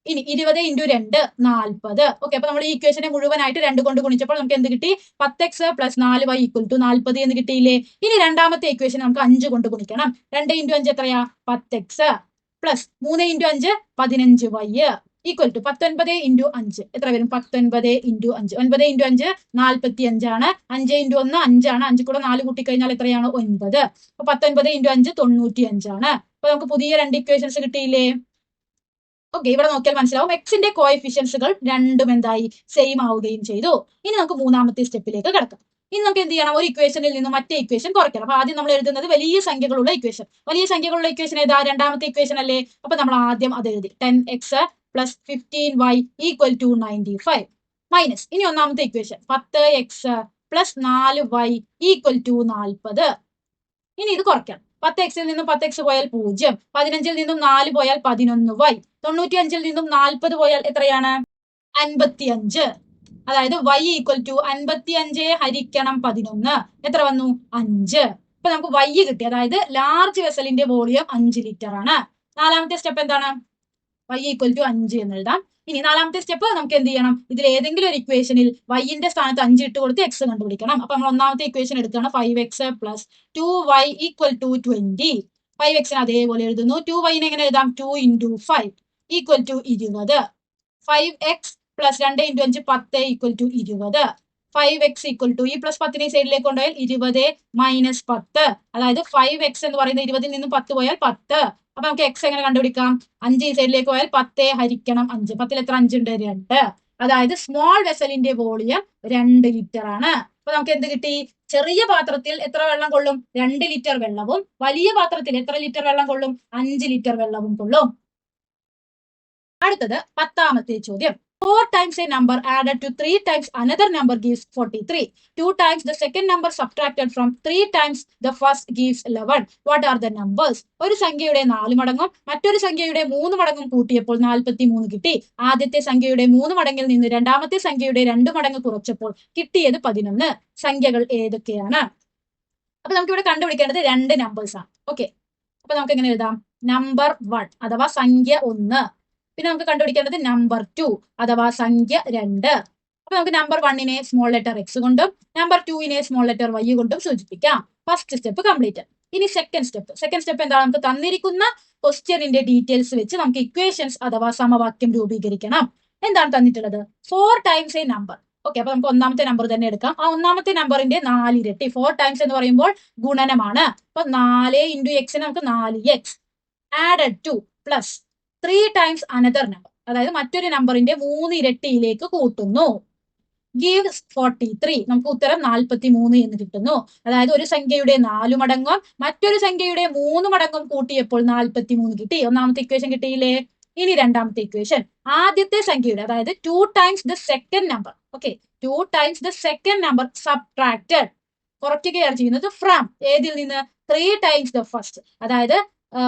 ഇനി 20 × 2 40. ഓക്കെ. അപ്പൊ നമ്മൾ ഈ ഇക്വേഷനെ മുഴുവനായിട്ട് 2 കൊണ്ട് ഗുണിച്ചപ്പോൾ നമുക്ക് എന്ത് കിട്ടി? 10x + 4y = 40 എന്ന് കിട്ടിയില്ലേ? ഇനി രണ്ടാമത്തെ ഇക്വേഷൻ നമുക്ക് 5 കൊണ്ട് ഗുണിക്കണം. 2 × 5 എത്രയാ? 10x plus 3 × 5 15y equal to 19 × 5 എത്ര വരും? 19 × 5. 9 × 5 45 ആണ്. 5 × 1 5 ആണ്. 5 കൂടെ 4 കൂട്ടിക്കഴിഞ്ഞാൽ എത്രയാണ്? 9. അപ്പൊ 19 × 5 95 ആണ്. അപ്പൊ നമുക്ക് പുതിയ 2 ഇക്വേഷൻസ് കിട്ടിയില്ലേ? ഓക്കെ. ഇവിടെ നോക്കിയാൽ മനസ്സിലാവും എക്സിന്റെ കോഎഫിഷ്യൻസുകൾ രണ്ടും എന്തായി? സെയിം ആവുകയും ചെയ്തു. ഇനി നമുക്ക് മൂന്നാമത്തെ സ്റ്റെപ്പിലേക്ക് കിടക്കാം. ഇനി നമുക്ക് എന്ത് ചെയ്യണം? ഒരു ഇക്വേഷനിൽ നിന്ന് മറ്റേ ഇക്വേഷൻ കുറയ്ക്കണം. അപ്പൊ ആദ്യം നമ്മൾ എഴുതുന്നത് വലിയ സംഖ്യകളുള്ള ഇക്വേഷൻ. വലിയ സംഖ്യകളുള്ള ഇക്വേഷൻ ഏതാ? രണ്ടാമത്തെ ഇക്വേഷൻ അല്ലേ? അപ്പൊ നമ്മൾ ആദ്യം അത് എഴുതി. 10x + 15y = 95 minus. ഇനി ഒന്നാമത്തെ ഇക്വേഷൻ 10x + 4y = 40. ഇനി ഇത് കുറയ്ക്കാം. 10x-ൽ നിന്നും 10x പോയാൽ 0, 15-ൽ നിന്നും 4 പോയാൽ 11y, 95-ൽ നിന്നും 40 പോയാൽ എത്രയാണ്? 55. അതായത് y = 55 ഹരിക്കണം 11 എത്ര വന്നു? 5. ഇപ്പൊ നമുക്ക് y കിട്ടി. അതായത് ലാർജ് വെസലിന്റെ വോളിയം 5 ലിറ്റർ ആണ്. നാലാമത്തെ സ്റ്റെപ്പ് എന്താണ്? y = 5 എന്ന് എഴുതാം. ഇനി നാലാമത്തെ സ്റ്റെപ്പ് നമുക്ക് എന്ത് ചെയ്യണം? ഇതിൽ ഏതെങ്കിലും ഒരു ഇക്വേഷനിൽ y-ന്റെ സ്ഥാനത്ത് 5 ഇട്ട് കൊടുത്ത് x കണ്ടുപിടിക്കണം. അപ്പൊ നമ്മൾ ഒന്നാമത്തെ ഇക്വേഷൻ എടുക്കുകയാണ്. 5x + 2y = 20. 5x-നെ അതേപോലെ എഴുതുന്നു. 2y-നെ എങ്ങനെ എഴുതാം? 2 × 5 = 20. 5x + 2 × 5 10 = 20. 5x = ഈ പ്ലസ് 10നെ സൈഡിലേക്ക് കൊണ്ടുപോയാൽ 20 - 10. അതായത് 5x എന്ന് പറയുന്നത് 20-ൽ നിന്നും 10 പോയാൽ 10. അപ്പൊ നമുക്ക് x എങ്ങനെ കണ്ടുപിടിക്കാം? 5 ഈ സൈഡിലേക്ക് പോയാൽ 10 ഹരിക്കണം 5. 10-ൽ എത്ര 5 ഉണ്ട്? 2. അതായത് സ്മോൾ വെസലിന്റെ വോളിയം 2 ലിറ്റർ ആണ്. അപ്പൊ നമുക്ക് എന്ത് കിട്ടി? ചെറിയ പാത്രത്തിൽ എത്ര വെള്ളം കൊള്ളും? 2 ലിറ്റർ വെള്ളവും വലിയ പാത്രത്തിൽ എത്ര ലിറ്റർ വെള്ളം കൊള്ളും? 5 ലിറ്റർ വെള്ളവും കൊള്ളും. അടുത്തത് 10ാമത്തെ ചോദ്യം. 4 times a number added to 3 times another number gives 43. 2 times the second number subtracted from 3 times the first gives 11. What are the numbers? ഒരു സംഖ്യയുടെ 4 മടങ്ങും മറ്റൊരു സംഖ്യയുടെ 3 മടങ്ങും കൂട്ടിയപ്പോൾ 43 കിട്ടി. ആദ്യത്തെ സംഖ്യയുടെ 3 മടങ്ങിൽ നിന്ന് രണ്ടാമത്തെ സംഖ്യയുടെ 2 മടങ്ങ് കുറച്ചപ്പോൾ കിട്ടിയത് 11. സംഖ്യകൾ ഏതൊക്കെയാണ്? അപ്പൊ നമുക്ക് ഇവിടെ കണ്ടുപിടിക്കേണ്ടത് 2 നമ്പേഴ്സ് ആണ്. ഓക്കെ. അപ്പൊ നമുക്ക് എങ്ങനെ എഴുതാം? നമ്പർ 1 അഥവാ സംഖ്യ 1. പിന്നെ നമുക്ക് കണ്ടുപിടിക്കേണ്ടത് നമ്പർ 2 അഥവാ സംഖ്യ 2. അപ്പൊ നമുക്ക് നമ്പർ 1നെ സ്മോൾ ലെറ്റർ എക്സ് കൊണ്ടും നമ്പർ 2നെ സ്മോൾ ലെറ്റർ വൈ കൊണ്ടും സൂചിപ്പിക്കാം. First step complete. ഇനി സെക്കൻഡ് സ്റ്റെപ്പ് എന്താണ്? നമുക്ക് തന്നിരിക്കുന്ന ക്വസ്റ്റ്യനിന്റെ ഡീറ്റെയിൽസ് വെച്ച് നമുക്ക് ഇക്വേഷൻസ് അഥവാ സമവാക്യം രൂപീകരിക്കണം. എന്താണ് തന്നിട്ടുള്ളത്? 4 ടൈംസ് എ നമ്പർ. ഓക്കെ, അപ്പൊ നമുക്ക് ഒന്നാമത്തെ നമ്പർ തന്നെ എടുക്കാം. ആ ഒന്നാമത്തെ നമ്പറിന്റെ 4 ഇരട്ടി. 4 ടൈംസ് എന്ന് പറയുമ്പോൾ ഗുണനമാണ്. അപ്പൊ 4 ഇൻറ്റു എക്സിന് നമുക്ക് 4x added two plus 3 times another number, അതായത് മറ്റൊരു നമ്പറിന്റെ 3 ഇരട്ടിയിലേക്ക് കൂട്ടുന്നു. ഗീവ്സ് 43. നമുക്ക് ഉത്തരം 43 എന്ന് കിട്ടുന്നു. അതായത് ഒരു സംഖ്യയുടെ 4 മടങ്ങും മറ്റൊരു സംഖ്യയുടെ 3 മടങ്ങും കൂട്ടിയപ്പോൾ 43 കിട്ടി. ഒന്നാമത്തെ ഇക്വേഷൻ കിട്ടിയില്ലേ? ഇനി രണ്ടാമത്തെ ഇക്വേഷൻ, ആദ്യത്തെ സംഖ്യയുടെ അതായത് 2 times the second number. Okay, 2 times the second number subtracted, കുറയ്ക്കുകയാണ് ചെയ്യുന്നത് ഫ്രം ഏതിൽ നിന്ന്? 3 ടൈംസ് ദ ഫസ്റ്റ്, അതായത്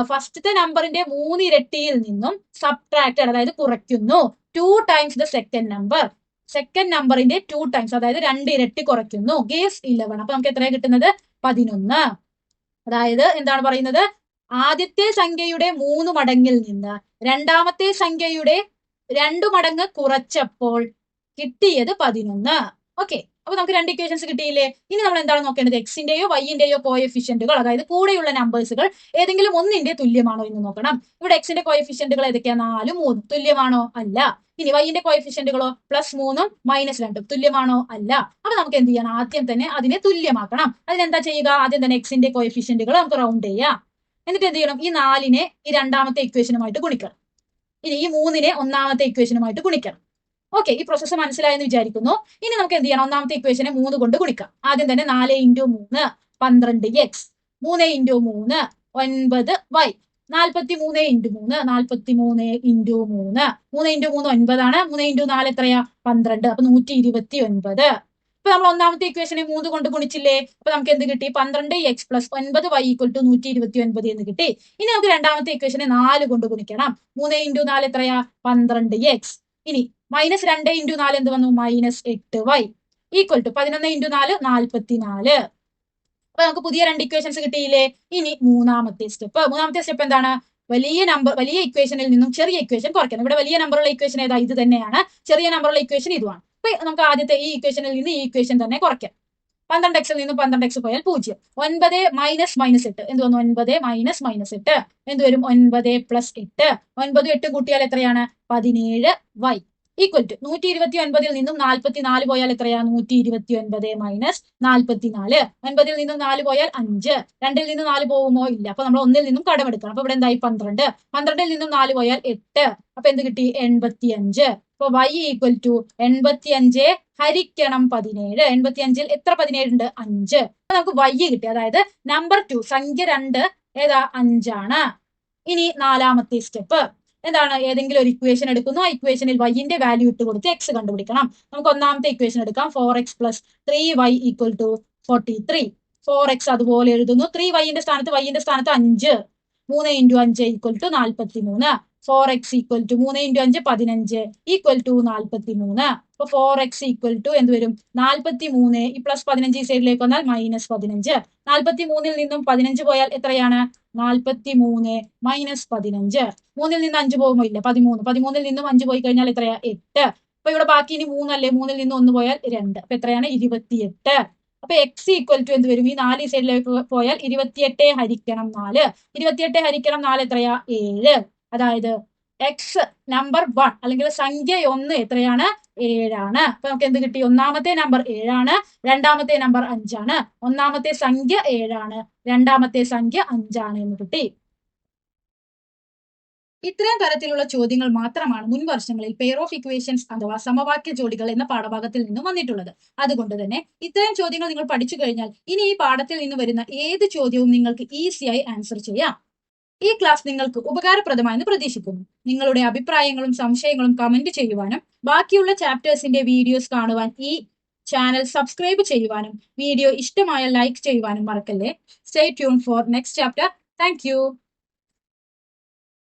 ഫസ്റ്റത്തെ നമ്പറിന്റെ 3 ഇരട്ടിയിൽ നിന്നും സബ്ട്രാക്റ്റഡ് അതായത് കുറയ്ക്കുന്നു 2 times the second number. Second നമ്പറിന്റെ 2 ടൈംസ് അതായത് 2 ഇരട്ടി കുറയ്ക്കുന്നു. ഗീവ്സ് 11. അപ്പൊ നമുക്ക് എത്രയാണ് കിട്ടുന്നത്? 11. അതായത് എന്താണ് പറയുന്നത്? ആദ്യത്തെ സംഖ്യയുടെ 3 മടങ്ങിൽ നിന്ന് രണ്ടാമത്തെ സംഖ്യയുടെ 2 മടങ്ങ് കുറച്ചപ്പോൾ കിട്ടിയത് 11. ഓക്കെ, അപ്പൊ നമുക്ക് 2 ഇക്വേഷൻസ് കിട്ടിയില്ലേ? ഇനി നമ്മൾ എന്താണ് നോക്കേണ്ടത്? എക്സിന്റെയോ വൈന്റെയോ കോഎഫിഷ്യന്റുകൾ, അതായത് കൂടെയുള്ള നമ്പേഴ്സുകൾ ഏതെങ്കിലും ഒന്നിന്റെ തുല്യമാണോ എന്ന് നോക്കണം. ഇവിടെ എക്സിന്റെ കോഎഫിഷ്യന്റുകൾ ഏതൊക്കെയാ? 4, 3. തുല്യമാണോ? അല്ല. ഇനി വൈന്റെ കോഎഫിഷ്യന്റുകളോ? +3ഉം -2ഉം. തുല്യമാണോ? അല്ല. അപ്പൊ നമുക്ക് എന്ത് ചെയ്യണം? ആദ്യം തന്നെ അതിനെ തുല്യമാക്കണം. അതിനെന്താ ചെയ്യുക? ആദ്യം തന്നെ എക്സിന്റെ കോഎഫിഷ്യന്റുകൾ നമുക്ക് റൗണ്ട് ചെയ്യാം. എന്നിട്ട് എന്ത് ചെയ്യണം? ഈ 4നെ ഈ രണ്ടാമത്തെ ഇക്വേഷനുമായിട്ട് ഗുണിക്കണം. ഇനി ഈ 3നെ ഒന്നാമത്തെ ഇക്വേഷനുമായിട്ട് ഗുണിക്കണം. ഓക്കെ, ഈ പ്രോസസ്സ് മനസ്സിലായെന്ന് വിചാരിക്കുന്നു. ഇനി നമുക്ക് എന്ത് ചെയ്യണം? ഒന്നാമത്തെ ഇക്വേഷനെ 3 കൊണ്ട് ഗുണിക്കാം. ആദ്യം തന്നെ 4 into 3 12x, 3 into 3 9y, 43 into 3 43 into 3 3 into 3 9 ആണ്. 3 ഇൻറ്റു 4 എത്രയാ? 12. അപ്പൊ 129. ഇപ്പൊ നമ്മൾ ഒന്നാമത്തെ ഇക്വേഷനെ 3 കൊണ്ട് ഗുണിച്ചില്ലേ? അപ്പൊ നമുക്ക് എന്ത് കിട്ടി? 12x + 9y = 129 എന്ന് കിട്ടി. ഇനി നമുക്ക് രണ്ടാമത്തെ ഇക്വേഷനെ 4 കൊണ്ട് ഗുണിക്കണം. 3 ഇൻറ്റു 4 എത്രയാ? 12x. ഇനി -2 ഇൻറ്റു 4 എന്ത് വന്നു? -8y = 11 into 4 44. അപ്പൊ നമുക്ക് പുതിയ 2 ഇക്വേഷൻസ് കിട്ടിയില്ലേ? ഇനി മൂന്നാമത്തെ സ്റ്റെപ്പ് എന്താണ്? വലിയ ഇക്വേഷനിൽ നിന്നും ചെറിയ ഇക്വേഷൻ കുറയ്ക്കണം. ഇവിടെ വലിയ നമ്പറുള്ള ഇക്വേഷൻ ഏതാ? ഇത് തന്നെയാണ്. ചെറിയ നമ്പറുള്ള ഇക്വേഷൻ ഇതുമാണ്. അപ്പൊ നമുക്ക് ആദ്യത്തെ ഈ ഇക്വേഷനിൽ നിന്ന് ഈ ഇക്വേഷൻ തന്നെ കുറയ്ക്കാം. 12x ൽ നിന്ന് 12x പോയാൽ 0. 9 - -8 എന്ത് വന്നു? 9 - -8 എന്ത് വരും? 9 + 8. 9 8 കൂട്ടിയാൽ എത്രയാണ്? 17y = 129 ൽ നിന്നും 44 പോയാൽ എത്രയാ? 129 - 44. 9 ൽ നിന്നും 4 പോയാൽ 5. 2 ൽ നിന്നും 4 പോകുമോ? ഇല്ല. അപ്പൊ നമ്മൾ 1 ൽ നിന്നും കടമെടുക്കണം. അപ്പൊ ഇവിടെ എന്തായി? 12. 12 ൽ നിന്നും 4 പോയാൽ 8. അപ്പൊ എന്ത് കിട്ടി? 85. അപ്പൊ y = 85 ഹരിക്കണം 17. 85 ൽ എത്ര 17 ഉണ്ട്? 5. അപ്പൊ നമുക്ക് y കിട്ടി. അതായത് നമ്പർ 2 സംഖ്യ 2 ഏതാ? 5 ആണ്. ഇനി നാലാമത്തെ സ്റ്റെപ്പ് എന്താണ്? ഏതെങ്കിലും ഒരു ഇക്വേഷൻ എടുക്കുന്നു. ആ ഇക്വേഷനിൽ വൈന്റെ വാല്യൂ ഇട്ട് കൊടുത്ത് എക്സ് കണ്ടുപിടിക്കണം. നമുക്ക് ഒന്നാമത്തെ ഇക്വേഷൻ എടുക്കാം. 4x + 3y = 43. 4x അതുപോലെ എഴുതുന്നു. 3yന്റെ സ്ഥാനത്ത് 5. 3 × 5 = 43. 4x = 3 × 5 15 = 43. അപ്പൊ 4x = എന്ത് വരും? 43. ഈ +15 ഈ സൈഡിലേക്ക് വന്നാൽ -15. 43 ൽ നിന്നും 15 പോയാൽ എത്രയാണ്? 43 - 15. 3 ൽ നിന്ന് 5 പോകുമോ? ഇല്ല. 13. 13 ൽ നിന്നും 5 പോയി കഴിഞ്ഞാൽ എത്രയാ? 8. അപ്പൊ ഇവിടെ ബാക്കി ഇനി 3 അല്ലേ? 3 ൽ നിന്ന് 1 പോയാൽ 2. അപ്പൊ എത്രയാണ്? 28. അപ്പൊ x = എന്ത് വരും? ഈ 4 ഈ സൈഡിലേക്ക് പോയാൽ 28 ഹരിക്കണം 4. 28 ഹരിക്കണം 4 എത്രയാ? 7. അതായത് എക്സ് നമ്പർ 1 അല്ലെങ്കിൽ സംഖ്യ 1 എത്രയാണ്? 7 ആണ്. അപ്പൊ നമുക്ക് എന്ത് കിട്ടി? ഒന്നാമത്തെ നമ്പർ 7 ആണ്. രണ്ടാമത്തെ നമ്പർ 5 ആണ്. ഒന്നാമത്തെ സംഖ്യ 7 ആണ്. രണ്ടാമത്തെ സംഖ്യ 5 ആണ് എന്ന് കിട്ടി. ഇത്തരം തരത്തിലുള്ള ചോദ്യങ്ങൾ മാത്രമാണ് മുൻ വർഷങ്ങളിൽ പെയർ ഓഫ് ഇക്വേഷൻസ് അഥവാ സമവാക്യ ജോഡികൾ എന്ന പാഠഭാഗത്തിൽ നിന്നും വന്നിട്ടുള്ളത്. അതുകൊണ്ട് തന്നെ ഇത്തരം ചോദ്യങ്ങൾ നിങ്ങൾ പഠിച്ചു കഴിഞ്ഞാൽ ഇനി ഈ പാഠത്തിൽ നിന്ന് വരുന്ന ഏത് ചോദ്യവും നിങ്ങൾക്ക് ഈസിയായി ആൻസർ ചെയ്യാം. ഈ ക്ലാസ് നിങ്ങൾക്ക് ഉപകാരപ്രദമായെന്ന് പ്രതീക്ഷിക്കുന്നു. നിങ്ങളുടെ അഭിപ്രായങ്ങളും സംശയങ്ങളും കമന്റ് ചെയ്യുവാനും ബാക്കിയുള്ള ചാപ്റ്റേഴ്സിന്റെ വീഡിയോസ് കാണുവാൻ ഈ ചാനൽ സബ്സ്ക്രൈബ് ചെയ്യുവാനും വീഡിയോ ഇഷ്ടമായ ലൈക്ക് ചെയ്യുവാനും മറക്കല്ലേ. Stay tune for next chapter. Thank you.